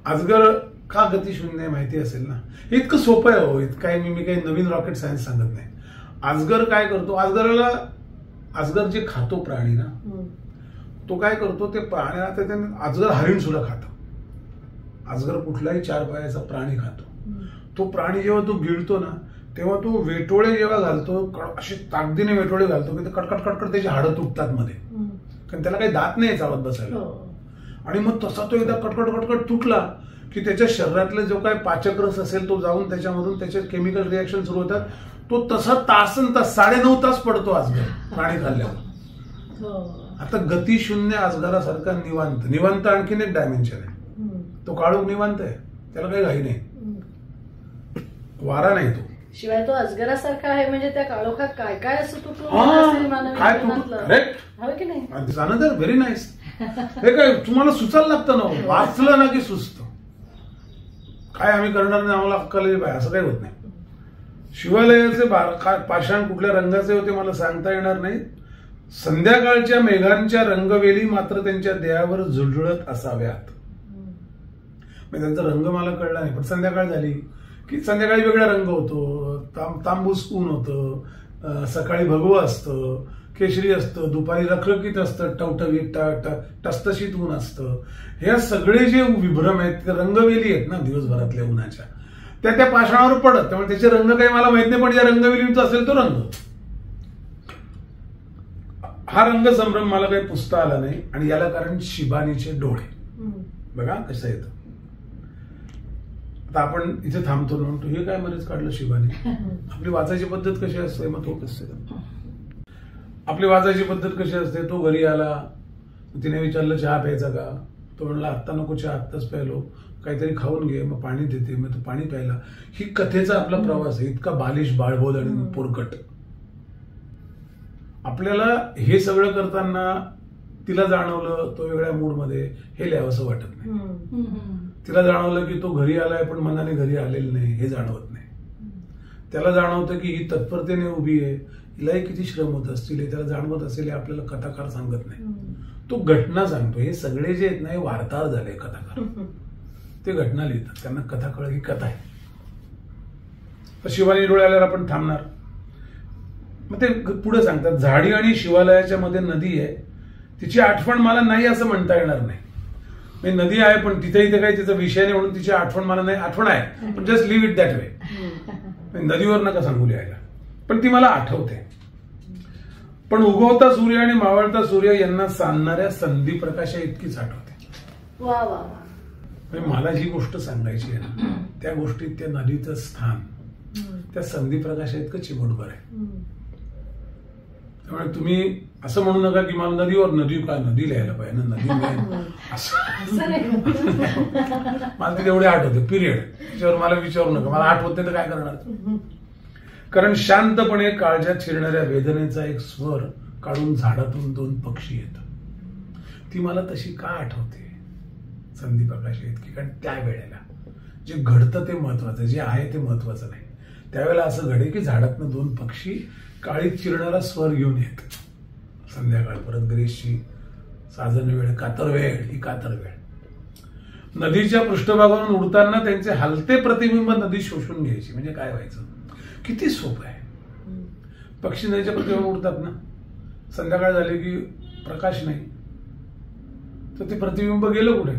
अजगर का गतिशून्य आहे माहिती असेल ना. हे इतकं सोपं आहे हो. इतकं मी काही नवीन रॉकेट सायन्स सांगत नाही. अजगर काय करतो, अजगर जे खातो प्राणी ना, तो काय करतो, ते प्राण्याला अजगर हरिण सुद्धा खातो. अजगर कुठलाही 4 पायाचा प्राणी खातो. तो प्राणी जेव्हा तो गिळतो ना तेव्हा तो वेटोळे जेव्हा घालतो, असे ताकदीने वेटोळे घालतो की कटकट कटकट त्याची हाडं तुटतात मध्ये, कारण त्याला काही दात नाही चावत बसायला. आणि मग तसा तो एकदा कटकट कटकट तुटला की त्याच्या शरीरातले जो काही पाचक रस असेल तो जाऊन त्याच्यामधून त्याचे केमिकल रिएक्शन सुरू होतात. तो तसा तासन तास 9.5 तास पडतो अजगर प्राणी खाल्ल्यावर. आता गतिशून्य अजगरासारखा निवांत आणखीन एक डायमेन्शन आहे. तो काळोख निवांत आहे, त्याला काही घाई नाही, वारा नाही. तो शिवाय तो अजगरासारखा आहे म्हणजे त्या काळोखात काय काय असं तुटलं की नाही. Another very nice. हे काय तुम्हाला सुचायला लागतं ना, वाचलं ना की सुचतं. काय आम्ही करणार नाही, आम्हाला अक्कल पाहिजे असं काही होत नाही. शिवालयाचे पाषाण कुठल्या रंगाचे होते मला सांगता येणार नाही. संध्याकाळच्या मेघांच्या रंगवेली मात्र त्यांच्या देहावर झुळझुळत असाव्यात. म्हणजे त्यांचा रंग मला कळला नाही, पण संध्याकाळ झाली की संध्याकाळी वेगळा रंग होतो. तांबूस ऊन होतं, सकाळी भगवं असतं, केशरी असतं, दुपारी रखरखीत असतं, टवटवीत टसटशीत ऊन असतं. हे सगळे जे विभ्रम आहेत ते रंगवेली आहेत ना दिवसभरातल्या उन्हाच्या, त्या पाषाणावर पडत. त्यामुळे त्याचे रंग काही मला माहित नाही, पण ज्या रंगवेलीचा असेल तो रंग. हा रंग संभ्रम मला काही पुसता आला नाही. आणि याला कारण शिबानीचे डोळे. बघा कसं येतं. आता आपण इथे थांबतो म्हणतो हे काय मध्येच काढलं शिबानी. आपली वाचायची पद्धत कशी असते, मग तो कसं आपली वाचायची पद्धत कशी असते. तो घरी आला, तिने विचारलं चहा प्यायचा का. तो म्हणला आत्ता नको चहा, आत्ताच प्यायलो, काहीतरी खाऊन घे, मग पाणी देते, मग तो पाणी प्यायला. ही कथेचा आपला प्रवास आहे, इतका बालिश, बाळबोध आणि पोरकट. आपल्याला हे सगळं करताना तिला जाणवलं तो वेगळ्या मूडमध्ये, हे लिहावंसं वाटत नाही. तिला जाणवलं की तो घरी आलाय पण मनाने घरी आलेलं नाही, हे जाणवत नाही. त्याला जाणवतं की ही तत्परतेने उभी आहे, हिलाही किती श्रम होत असतील त्याला जाणवत असेल, हे आपल्याला कथाकार सांगत नाही. तो घटना सांगतो. हे सगळे जे आहेत ना हे वार्ताहर झाले कथाकार. ते घटना लिहितात, त्यांना कथा कळ ही कथा आहे. तर शिवानी डोळे आल्यावर आपण थांबणार. मग ते पुढे सांगतात झाडी आणि शिवालयाच्या मध्ये नदी आहे, तिची आठवण मला नाही असं म्हणता येणार नाही. नदी आहे पण तिथे इथे काही तिचा विषय नाही म्हणून तिची आठवण मला नाही. आठवण आहे पण just leave it that way. नदीवर नका सांगू लिहायला, पण ती मला आठवते. पण उगवता सूर्य आणि मावळता सूर्य यांना सांगणाऱ्या संधी प्रकाशा इतकीच आठवते. वा वा. मला जी गोष्ट सांगायची आहे ना त्या गोष्टीत त्या नदीचं स्थान त्या संधी प्रकाशा इतकं चिमटभर आहे. त्यामुळे तुम्ही असं म्हणू नका की मला नदी का नदी लिहायला पाहिजे ना, नदी मला तिथे एवढे आठवते पिरियड. त्याच्यावर मला विचारू नका, मला आठवत नाही तर काय करणार. कारण शांतपणे काळजात शिरणाऱ्या वेदनेचा एक स्वर काढून झाडातून 2 पक्षी येतात. ती मला तशी का आठवते संधी प्रकाश इतकी, कारण त्या वेळेला जे घडतं ते महत्वाचं, जे आहे ते महत्वाचं नाही. त्यावेळेला असं घडे की झाडातनं 2 पक्षी काळीत चिरणारा स्वर घेऊन येत. संध्याकाळ परत ग्रेसची साजन वेळ, कातर वेळ, ही कातर वेळ. नदीच्या पृष्ठभागावरून उडताना त्यांचे हलते प्रतिबिंब नदी शोषून घ्यायची. म्हणजे काय व्हायचं, किती सोपं आहे. पक्षी नदीच्या प्रतिबिंब उडतात ना, संध्याकाळ झाली की प्रकाश नाही तर ते प्रतिबिंब गेलं कुठे,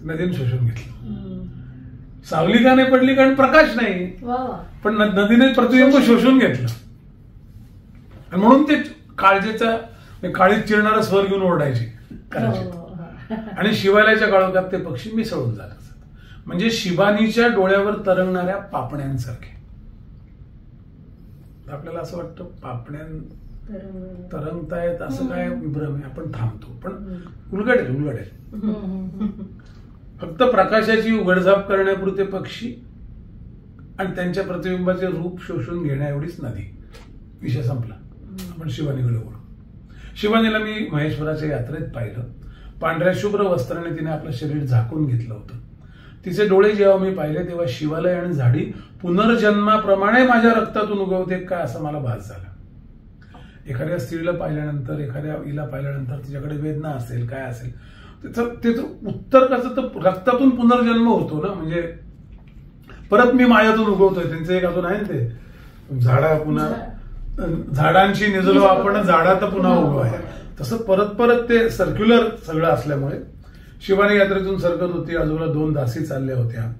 नदीने शोषून घेतलं. सावली का नाही पडली, कारण प्रकाश नाही, पण नदीने प्रतिबिंब शोषून घेतलं. आणि म्हणून ते काळजेचा काळीत चिरणारा स्वर घेऊन ओरडायचे करायचे. आणि शिवालयाच्या काळोखात ते पक्षी मिसळून जात असतात. म्हणजे शिबानीच्या डोळ्यावर तरंगणाऱ्या पापण्यांसारखे. आपल्याला असं वाटतं पापण्या तरंगतायत असं काय विभ्रम आहे, आपण थांबतो. पण उलगडेल. फक्त प्रकाशाची उघडझाप करण्यापुरते पक्षी आणि त्यांच्या प्रतिबिंबाचे रूप शोषून घेण्या एवढीच नदी. विषय संपला. आपण शिवानीकडे वळू. शिवानीला मी महेश्वराच्या यात्रेत पाहिलं. पांढऱ्या शुभ्र वस्त्राने तिने आपलं शरीर झाकून घेतलं होतं. तिचे डोळे जेव्हा मी पाहिले तेव्हा शिवालय आणि झाडी पुनर्जन्माप्रमाणे माझ्या रक्तातून उगवते काय असं मला भास झाला. एखाद्या स्त्रीला पाहिल्यानंतर, एखाद्या हिला पाहिल्यानंतर तिच्याकडे वेदना असेल, काय असेल, त्याचं उत्तर कसं, तर रक्तातून पुनर्जन्म होतो ना. म्हणजे परत मी मायातून उगवतोय. त्यांचं एक अजून आहे ना ते, झाडा पुन्हा झाडांशी निजलो आपण, झाडात पुन्हा उगवाय. तसं परत परत ते सर्क्युलर सगळं असल्यामुळे शिवानी यात्रेतून सरकत होती. आजूबाजूला 2 दासी चालल्या होत्या.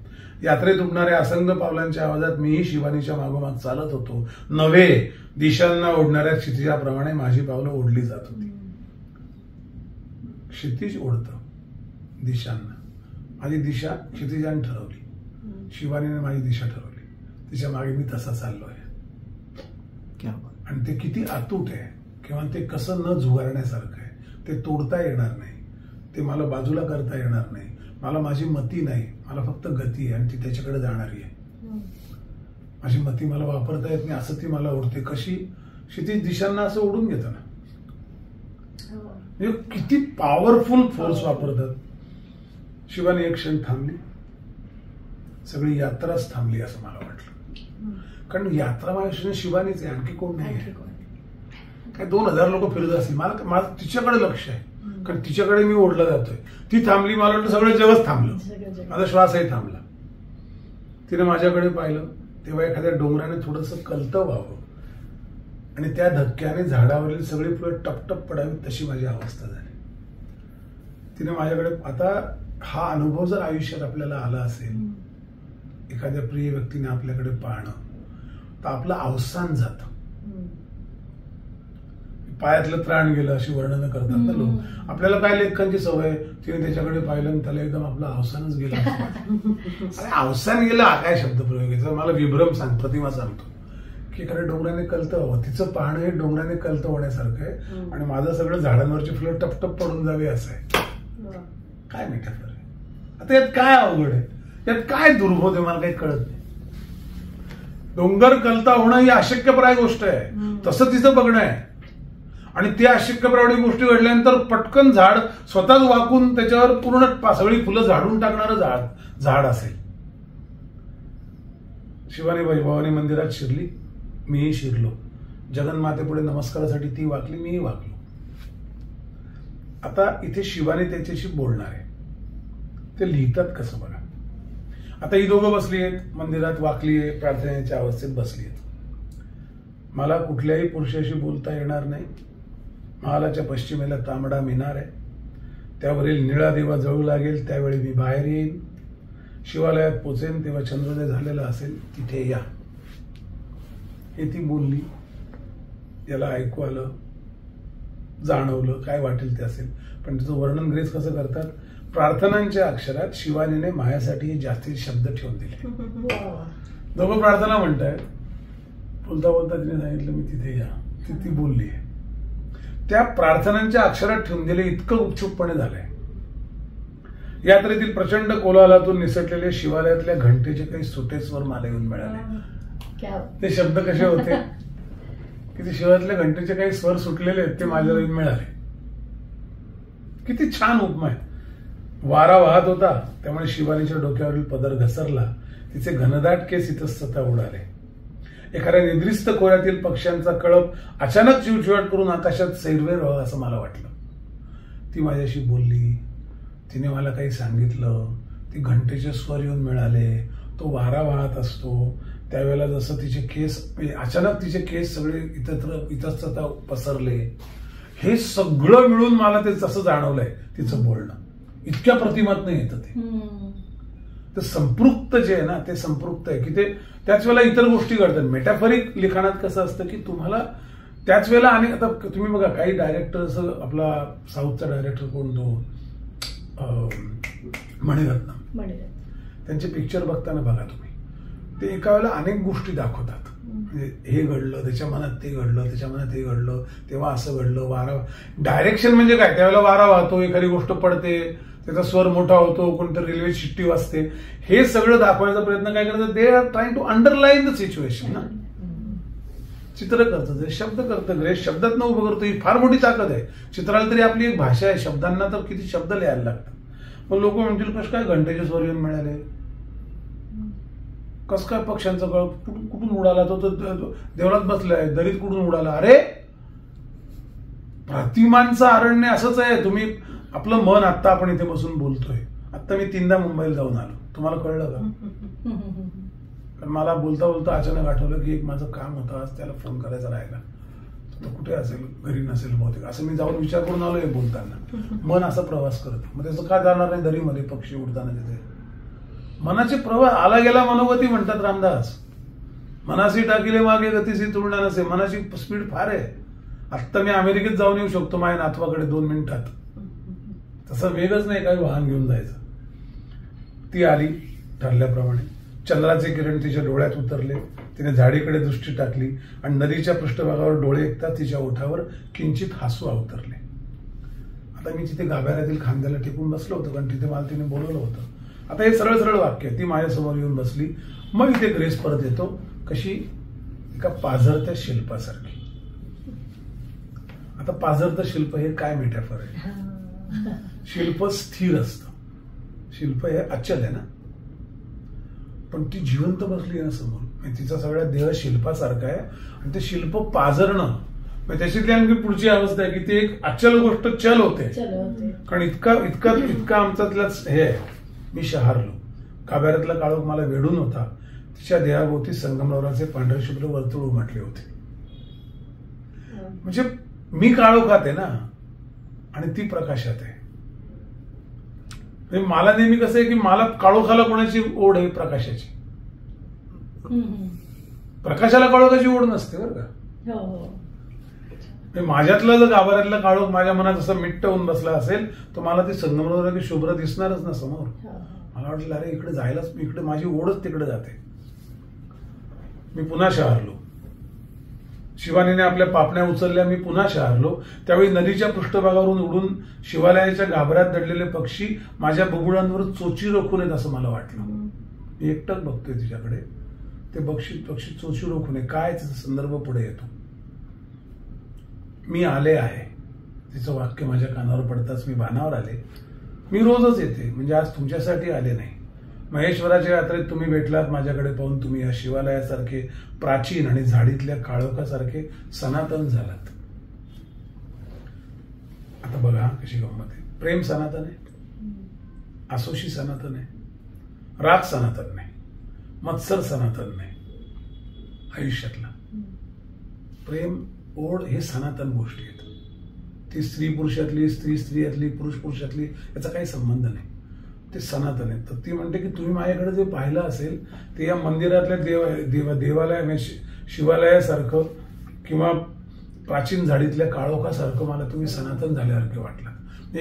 यात्रेत उठणाऱ्या असंग पावलांच्या आवाजात मीही शिवानीच्या मागोमाग चालत होतो. नव्हे, दिशांना ओढणाऱ्या क्षितिजाप्रमाणे माझी पावलं ओढली जात होती. क्षितिज ओढतं दिशांना. माझी दिशा क्षितिजाने ठरवली, शिवानीने माझी दिशा ठरवली. तिच्या मागे मी तसा चाललोय. आणि ते किती अतूट आहे किंवा ते कसं न झुगारण्यासारखं आहे. ते तोडता येणार नाही, ते मला बाजूला करता येणार नाही. मला माझी मती नाही, मला फक्त गती आहे आणि ती त्याच्याकडे जाणारी आहे. माझी मती मला वापरता येत नाही, असं ती मला ओढते. कशी? क्षितिज दिशांना असं ओढून घेतं ना. म्हणजे किती पॉवरफुल फोर्स वापरतात. शिवानी एक क्षण थांबली. सगळी यात्राच थांबली असं मला वाटलं. कारण यात्रा माझ्या शिवानीच आहे, आणखी कोण नाही. काय 2000 लोक फिरत असतील. मला तिच्याकडे लक्ष आहे, कारण तिच्याकडे मी ओढला जातोय. ती थांबली, मला वाटलं सगळं जगच थांबलं, माझा श्वासही थांबला. तिने माझ्याकडे पाहिलं तेव्हा एखाद्या डोंगराने थोडंसं कलतं व्हावं आणि त्या धक्क्याने झाडावरील सगळी फुलं टपटप पडावी तशी माझी अवस्था झाली. तिने माझ्याकडे, आता हा अनुभव जर आयुष्यात आपल्याला आला असेल, एखाद्या प्रिय व्यक्तीने आपल्याकडे पाहणं, तर आपलं अवसान जातं. पायातलं त्राण गेलं अशी वर्णनं करतात ना लोक. आपल्याला काय लेखकांची सवय, तिने त्याच्याकडे पाहिलं आणि त्याला एकदम आपलं अवसानच गेलं. अरे अवसान गेलं हा काय शब्द प्रयोग? मला विभ्रम प्रतिमा सांगतो की एखाद्या डोंगराने कलतं हवं. तिचं पाहणं हे डोंगराने कलतं होण्यासारखं आहे आणि माझं सगळं झाडांवरची फुलं टपटप पडून जावे असं आहे. काय मेटाफर आहे? आता यात काय अवघड आहे? यात काय दुर्बोध आहे? मला काही कळत नाही. डोंगर कलता होणं ही अशक्यप्राय गोष्ट आहे, तसं तिचं बघणं आहे. आणि त्या अशक्यप्राय गोष्टी घडल्यानंतर पटकन झाड स्वतःच वाकून त्याच्यावर पूर्ण सगळी फुलं झाडून टाकणारं झाड असेल. शिवानी भवानी मंदिरात शिरली, मीही शिरलो. जगन्मातेपुढे नमस्कारासाठी ती वाकली, मीही वाकलो. आता इथे शिवानी त्याच्याशी बोलणार आहे. ते लिहितात कसं बघा. आता ही दोघं बसली आहेत मंदिरात, वाकली आहे, प्रार्थनेच्या अवस्थेत बसली आहेत. मला कुठल्याही पुरुषाशी बोलता येणार नाही. महालाच्या पश्चिमेला तांबडा मिनार आहे, त्यावरील निळा दिवा जळू लागेल त्यावेळी मी बाहेर येईन. शिवालयात पोचेन तेव्हा चंद्रोदय झालेला असेल, तिथे या. हे ती बोलली. याला ऐकू आलं, जाणवलं, काय वाटेल ते असेल. पण तिचं वर्णन ग्रेस कसं करतात? प्रार्थनांच्या अक्षरात शिवानीने माझ्यासाठी जास्तीत शब्द ठेवून दिले. दोघं प्रार्थना म्हणतायत. बोलता बोलता तिने सांगितलं मी तिथे या. ती बोलली आहे. त्या प्रार्थनांच्या अक्षरात ठेवून दिले इतकं उत्सुकपणे झालंय. यात्रेतील प्रचंड कोलाहलातून निसटलेले शिवालयातल्या घंटेचे काही सुटे स्वर मला येऊन मिळाले. ते शब्द कसे होते की ते शिवालयातल्या घंटेचे काही स्वर सुटलेले आहेत, ते माझ्याला येऊन मिळाले. किती छान उपमा आहे. वारा वाहत होता त्यामुळे शिवानीच्या डोक्यावरील पदर घसरला. तिचे घनदाट केस इतस्ततः उडाले. एखाद्या निद्रिस्त खोऱ्यातील पक्ष्यांचा कळप अचानक चिवचिवाट करून आकाशात सैरवेर व्हावं असं मला वाटलं. ती माझ्याशी बोलली, तिने मला काही सांगितलं. ती घंटेचे स्वर येऊन मिळाले. तो वारा वाहत असतो त्यावेळेला जसं तिचे केस, अचानक तिचे केस सगळे इतस्ततः पसरले. हे सगळं मिळून मला ते तसं जाणवलंय. तिचं बोलणं इतक्या प्रतिमात नाही येतं. ते संपृक्त जे आहे ना, ते संपृक्त आहे की ते त्याच वेळेला इतर गोष्टी घडतात. मेटाफरिक लिखाणात कसं असतं की तुम्हाला त्याच वेळेला, आणि आता तुम्ही बघा काही डायरेक्टर, आपला साऊथचा डायरेक्टर कोण, तो मणिरत्नम, त्यांचे पिक्चर बघताना बघा तुम्ही, ते एका वेळेला अनेक गोष्टी दाखवतात. म्हणजे हे घडलं, त्याच्या मनात ते घडलं, त्याच्या मनात हे घडलं, तेव्हा असं घडलं. वारा, डायरेक्शन म्हणजे काय, त्यावेळेला वारा वाहतो, एखादी गोष्ट पडते, त्याचा स्वर मोठा होतो, कोणतरी रेल्वे शिट्टी वाजते, हे सगळं दाखवायचा प्रयत्न काय करतात, they are trying to underline the situation ना. चित्र करतं ते, शब्द करतं, ग्रेस शब्दात न उभं करतो, ही फार मोठी ताकद आहे. चित्राला तरी आपली एक भाषा आहे, शब्दांना तर किती शब्द लिहायला लागतात. पण लोक म्हणतील कसं काय घंटेचे स्वर येऊन मिळाले, कसं काय पक्ष्यांचा कळ कुठून उडाला, तो देवळात बसलाय, दरीत कुठून उडाला. अरे प्रतिमांचं अरण्य असंच आहे. तुम्ही आपलं मन, आत्ता आपण इथे बसून बोलतोय, आत्ता मी 3दा मुंबईला जाऊन आलो, तुम्हाला कळलं का? कारण मला बोलता बोलता अचानक आठवलं की एक माझं काम होतं आज, त्याला फोन करायचा राहिला, तो कुठे असेल, घरी नसेल बहुतेक, असं मी जाऊन विचार करून आलोय बोलताना. मन असा प्रवास करत, मग त्याचं काय जाणार नाही दरीमध्ये पक्षी उडताना तिथे. मनाचे प्रवास आला गेला मनोगती म्हणतात रामदास. मनाशी टाकिले मागे गतीशी तुलना नसे. मनाची स्पीड फार आहे. आत्ता मी अमेरिकेत जाऊन येऊ शकतो माझ्या नातवाकडे 2 मिनिटात. तसा वेगच नाही काही वाहन घेऊन जायचं. ती आली ठरल्याप्रमाणे. चंद्राचे किरण तिच्या डोळ्यात उतरले. तिने झाडीकडे दृष्टी टाकली आणि नदीच्या पृष्ठभागावर डोळे एकता तिच्या ओठावर किंचित हसू अवतरले. आता मी तिथे गाभाऱ्यातील खांद्याला टेकून बसलो होतो, कारण तिथे मला तिने बोलवलं होतं. आता हे सरळ सरळ वाक्य, ती माझ्यासमोर येऊन बसली. मग इथे ग्रेस परत येतो, कशी एका पाझरत्या शिल्पासारखी. आता पाझरतं शिल्प हे काय मेटाफर आहे? शिल्प स्थिर असतं, शिल्प हे अचल आहे ना, पण ती जिवंत बसली आहे ना समोर. तिचा सगळा देह शिल्पासारखा आहे आणि ते शिल्प पाझरणं, त्याच्यातली आणखी पुढची अवस्था आहे की ती एक अचल गोष्ट चल होते. कारण इतका इतका इतका आमच्यातला हे आहे. मी शहारलो. गाभाऱ्यातला काळोख मला वेढून होता. तिच्या देहाभोवती संगमरवराचे पांढरे शुभ्र वर्तुळ उमटले होते. म्हणजे मी काळोखात आहे ना आणि ती प्रकाशात आहे. मला नेहमी कसं आहे की मला काळोखाला कोणाची ओढ आहे? प्रकाशाची. प्रकाशाला काळोखाची ओढ नसते बरं का. माझ्यातलं जर गाभाऱ्यातला काळोख माझ्या मनात असं मिट्ट होऊन बसला असेल तर मला ती संगमरवर की शुभ्र दिसणारच ना समोर. मला वाटलं अरे इकडे जायलाच, इकडे माझी ओढच तिकडे जाते. मी पुन्हा शहारलो. शिवानीने आपल्या पापण्या उचलल्या. मी पुन्हा शहारलो. त्यावेळी नदीच्या पृष्ठभागावरून उडून शिवालयाच्या गाभाऱ्यात दडलेले पक्षी माझ्या बुबुळांवर चोची रोखून येत असं मला वाटलं. मी एकटक बघतोय तिच्याकडे. ते पक्षी चोची रोखून आहे. काय त्याचा संदर्भ पुढे येतो. मी आले आहे. तिचं वाक्य माझ्या कानावर पडताच मी भानावर आले. मी रोजच येते, म्हणजे आज तुमच्यासाठी आले नाही. महेश्वराच्या यात्रेत तुम्ही भेटलात. माझ्याकडे पाहून तुम्ही या शिवालयासारखे प्राचीन आणि झाडीतल्या काळोखासारखे सनातन झालात. आता बघा कशी गंमत आहे. प्रेम सनातन आहे, आसोशी सनातन आहे, राग सनातन नाही, मत्सर सनातन नाही. आयुष्यातला प्रेम, ओढ हे सनातन गोष्टी आहेत. ती स्त्री पुरुषातली, स्त्री स्त्रियातली, पुरुष पुरुषातली याचा काही संबंध नाही. ते सनातन आहे. तर ती म्हणते की तुम्ही माझ्याकडे जे पाहिलं असेल ते या मंदिरातल्या देवालय शिवालयासारखं किंवा प्राचीन झाडीतल्या काळोखासारखं मला तुम्ही सनातन झाल्यासारखे वाटलं.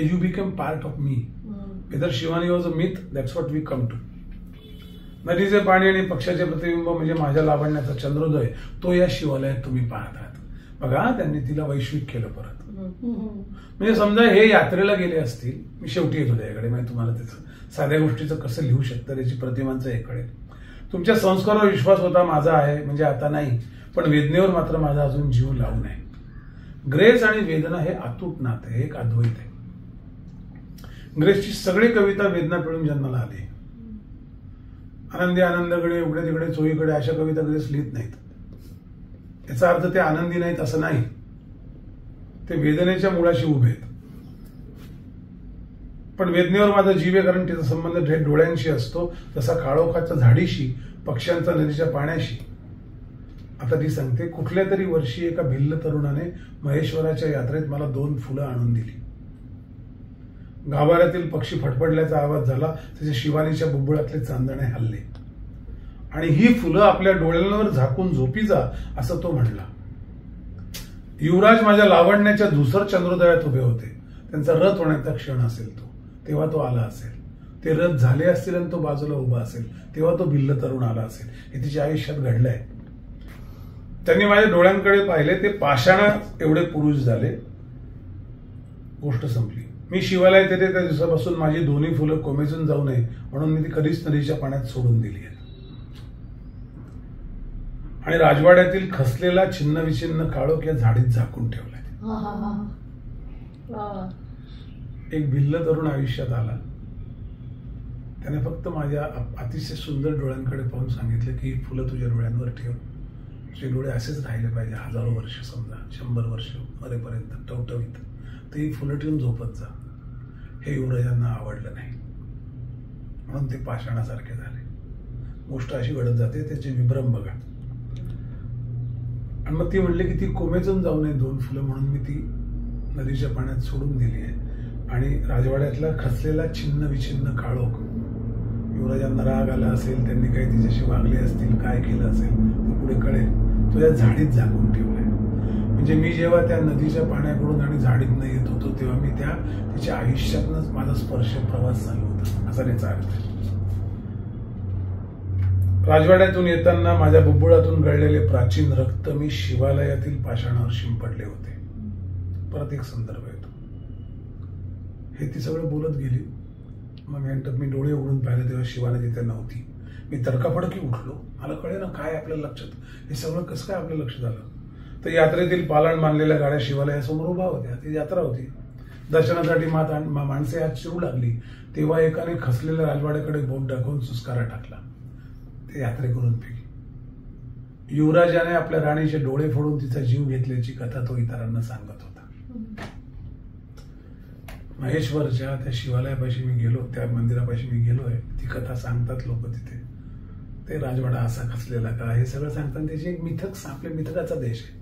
You become part of me. Whether Shivani was a myth, that's what we come to. नदीचे पाणी आणि पक्षाचे प्रतिबिंब म्हणजे माझ्या लावण्याचा चंद्रोदय, तो या शिवालयात तुम्ही पाहतात. बघा त्यांनी तिला वैश्विक केलं परत. म्हणजे समजा हे यात्रेला गेले असतील, मी शेवटी येतो त्याकडे, म्हणजे तुम्हाला त्याचं साध्या गोष्टीचं कसं लिहू शकतं त्याची प्रतिमांचं हे कळेल. तुमच्या संस्कारावर विश्वास होता माझा आहे, म्हणजे आता नाही, पण वेदनेवर मात्र माझा अजून जीव लावू नये. ग्रेस आणि वेदना हे अतूट नाते आहे, एक अद्वैत आहे. ग्रेसची सगळी कविता वेदना पिळून जन्माला आली. आनंदी आनंदकडे, उघडे तिकडे चोहीकडे अशा कविता ग्रेस लिहित नाहीत. याचा अर्थ ते आनंदी नाहीत असं नाही. ते वेदनेच्या मुळाशी उभे आहेत. पण वेदनेवर माझा जीव आहे, कारण त्याचा संबंध डोळ्यांशी असतो, तसा काळोखाच्या झाडीशी, पक्ष्यांचा नदीच्या पाण्याशी. आता ती सांगते, कुठल्या तरी वर्षी एका भिल्ल तरुणाने महेश्वराच्या यात्रेत मला 2 फुलं आणून दिली. गाभाऱ्यातील पक्षी फटफडल्याचा आवाज झाला. त्याच्या शिवानीच्या बुबुळातले चांदणे हल्ले आणि ही फुलं आपल्या डोळ्यांवर झाकून झोपी जा असं तो म्हणला. युवराज माझ्या लावण्याच्या धुसर चंद्रोदयात उभे होते. त्यांचा रथ होण्याचा क्षण असेल तो, तेव्हा तो आला असेल. ते रथ झाले असतील आणि तो बाजूला उभा असेल, तेव्हा तो भिल्ल तरुण आला असेल. हे तिच्या आयुष्यात घडलंय. त्यांनी माझ्या डोळ्यांकडे पाहिले. ते पाषाणा एवढे पुरुष झाले. गोष्ट संपली. मी शिवाला येते त्या दिवसापासून माझी दोन्ही फुलं कोमेजून जाऊ नये म्हणून मी ती कधीच नदीच्या पाण्यात सोडून दिली आहेत. आणि राजवाड्यातील खसलेला छिन्न विछिन्न काळोख या झाडीत झाकून ठेवलाय. एक भिल्ल तरुण आयुष्यात आला. त्याने फक्त माझ्या अतिशय सुंदर डोळ्यांकडे पाहून सांगितलं की ही फुलं तुझ्या डोळ्यांवर ठेव. तुझे डोळे असेच राहिले पाहिजे 1000 वर्ष, समजा 100 वर्ष मरेपर्यंत टवटवीत. तर ही फुलं ठेवून झोपत जा. हे युवराजांना आवडलं नाही म्हणून ते पाषाणासारखे झाले. गोष्ट अशी घडत जाते, त्याचे विभ्रम बघा. आणि मग ती म्हणली की ती कोमेजून जाऊ नये 2 फुलं म्हणून मी ती नदीच्या पाण्यात सोडून दिली आहे. आणि राजवाड्यातला खचलेला छिन्न विछिन्न काळोख, युवराजांना राग आला असेल, त्यांनी काही तिच्याशी वागले असतील, काय केलं असेल ते पुढे कळेल, तुझ्या झाडीत झाकून ठेवलंय. म्हणजे मी जेव्हा त्या नदीच्या पाण्याकडून आणि झाडीतनं येत होतो तेव्हा मी तिच्या आयुष्यातनंच माझा स्पर्श प्रवास चालू होता, असा त्याचा अर्थ आहे. राजवाड्यातून येताना माझ्या बुब्बुळातून गळलेले प्राचीन रक्त मी शिवालयातील पाषाणावर शिंपडले होते. परत एक संदर्भ येतो. हे ती सगळं बोलत गेली. मग म्हणतात मी डोळे उघडून पाहिले तेव्हा शिवाने तिथे नव्हती. मी तडकाफडकी उठलो. मला कळे ना काय आपल्या लक्षात, हे सगळं कसं काय आपल्या लक्षात आलं. तर यात्रेतील पालन बांधलेल्या गाड्या शिवालयासमोर उभा होत्या. ती यात्रा होती. दर्शनासाठी माणसे आज शिरू लागली. तेव्हा एकाने खसलेल्या राजवाड्याकडे बोट दाखवून सुस्कारा टाकला. ते यात्रेकरून पैकी युवराजाने आपल्या राणीचे डोळे फोडून तिचा जीव घेतल्याची कथा तो इतरांना सांगत होता. महेश्वरच्या त्या शिवालयापाशी मी गेलो, त्या मंदिरापाशी मी गेलोय. ती कथा सांगतात लोक तिथे. ते राजवाडा असा खचलेला का हे सगळं सांगतात. त्याची एक मिथक, आपल्या मिथकाचा देश आहे.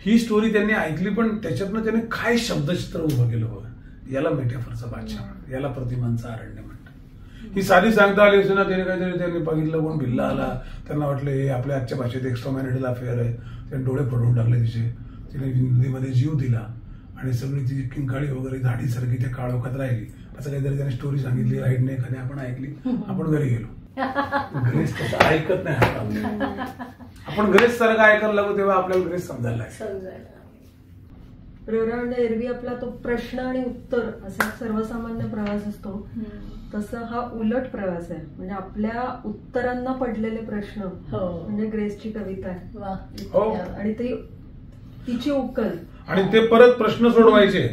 ही स्टोरी त्यांनी ऐकली पण त्याच्यातनं त्याने काय शब्दचित्र उभं केलं बघा. याला मेटाफरचा बादशाह, याला प्रतिमांचा अरण्य म्हणतात. ही साधी सांगता आली असे ना, त्याने काहीतरी त्यांनी बघितलं, कोण भिल्ला आला, त्यांना वाटलं हे आपल्या आजच्या भाषेत एक्स्ट्रामॅरिटल अफेअर आहे. त्याने डोळे फोडून टाकले तिचे. तिने नदीमध्ये जीव दिला आणि सगळी ती किंकाळी वगैरे झाडीसारखी त्या काळोखात राहिली. असं काहीतरी त्याने स्टोरी सांगितली. राईडने एखादी आपण ऐकली. आपण घरी गेलो. ग्रेस तसं ऐकत नाही. आपण ग्रेस सारखं ऐकायला लागू तेव्हा आपल्याला ग्रेस समजायला म्हणजे एरवी आपला तो प्रश्न आणि उत्तर असा सर्वसामान्य प्रवास असतो, तसं हा उलट प्रवास आहे. म्हणजे आपल्या उत्तरांना पडलेले प्रश्न म्हणजे ग्रेसची कविता आहे. आणि ती तिची उकल आणि ते परत प्रश्न सोडवायचे.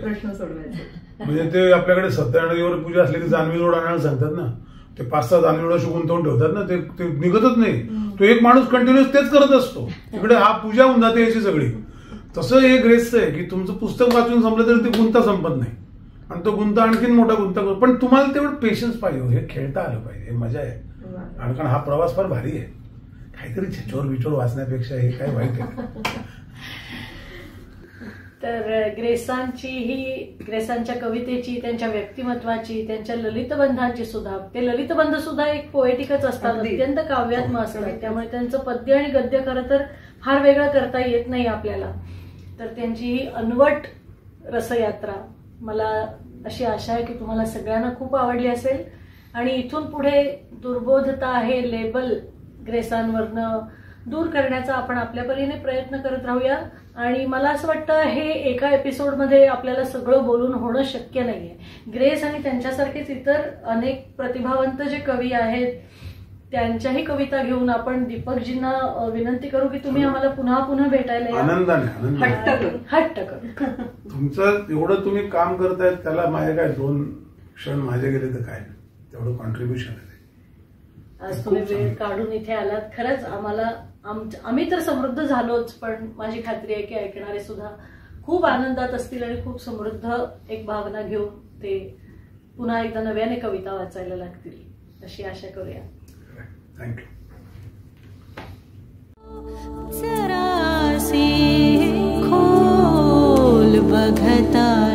म्हणजे ते आपल्याकडे सत्यानंदीवर पूजा असली की जानवी जोड आणायला सांगतात ना. ते 5-6 जानवीला गुंतवून ठेवतात ना, ते निघतच नाही. तो एक माणूस कंटिन्युअस तेच करत असतो. इकडे हा पूजा होऊन जाते याची सगळी. तसं हे ग्रेसचं आहे की तुमचं पुस्तक वाचून संपलं तरी ते गुंता संपत नाही. आणि तो गुंता आणखीन मोठा गुंता करतो. पण तुम्हाला तेवढं पेशन्स पाहिजे. हे खेळता आलं पाहिजे. हे मजा आहे. आणि कारण हा प्रवास फार भारी आहे. काहीतरी छचोर बिचोर वाचण्यापेक्षा हे काय वाईट आहे. तर ग्रेसांच्या कवितेची, त्यांच्या व्यक्तिमत्वाची, त्यांच्या ललितबंधांची सुद्धा, ते ललितबंध सुद्धा एक पोएटिकच असतात, अत्यंत काव्यात्मक असतात. त्यामुळे त्यांचं पद्य आणि गद्य खरं तर फार वेगळं करता येत नाही आपल्याला. तर त्यांची ही अनवट रसयात्रा मला अशी आशा आहे की तुम्हाला सगळ्यांना खूप आवडली असेल. आणि इथून पुढे दुर्बोधता हे लेबल ग्रेसांवरनं दूर करण्याचा आपण आपल्या परीने प्रयत्न करत राहूया. आणि मला असं वाटतं हे एका एपिसोडमध्ये आपल्याला सगळं बोलून होणं शक्य नाहीये. ग्रेस आणि त्यांच्यासारखेच इतर अनेक प्रतिभावंत जे कवी आहेत त्यांच्याही कविता घेऊन आपण दीपकजींना विनंती करू की तुम्ही आम्हाला पुन्हा पुन्हा भेटायला आनंदाने हट्ट करू. तुमचं एवढं तुम्ही काम करतायत त्याला माझे काय 2 क्षण माझे गेले तर काय, तेवढं कॉन्ट्रीब्युशन आहे. आज तुम्ही वेळ काढून इथे आलात. खरंच आम्ही तर समृद्ध झालोच, पण माझी खात्री आहे की ऐकणारे सुद्धा खूप आनंदात असतील आणि खूप समृद्ध एक भावना घेऊन ते पुन्हा एकदा नव्याने कविता वाचायला लागतील अशी आशा करूया. थँक्यू. जरासे खोल बघता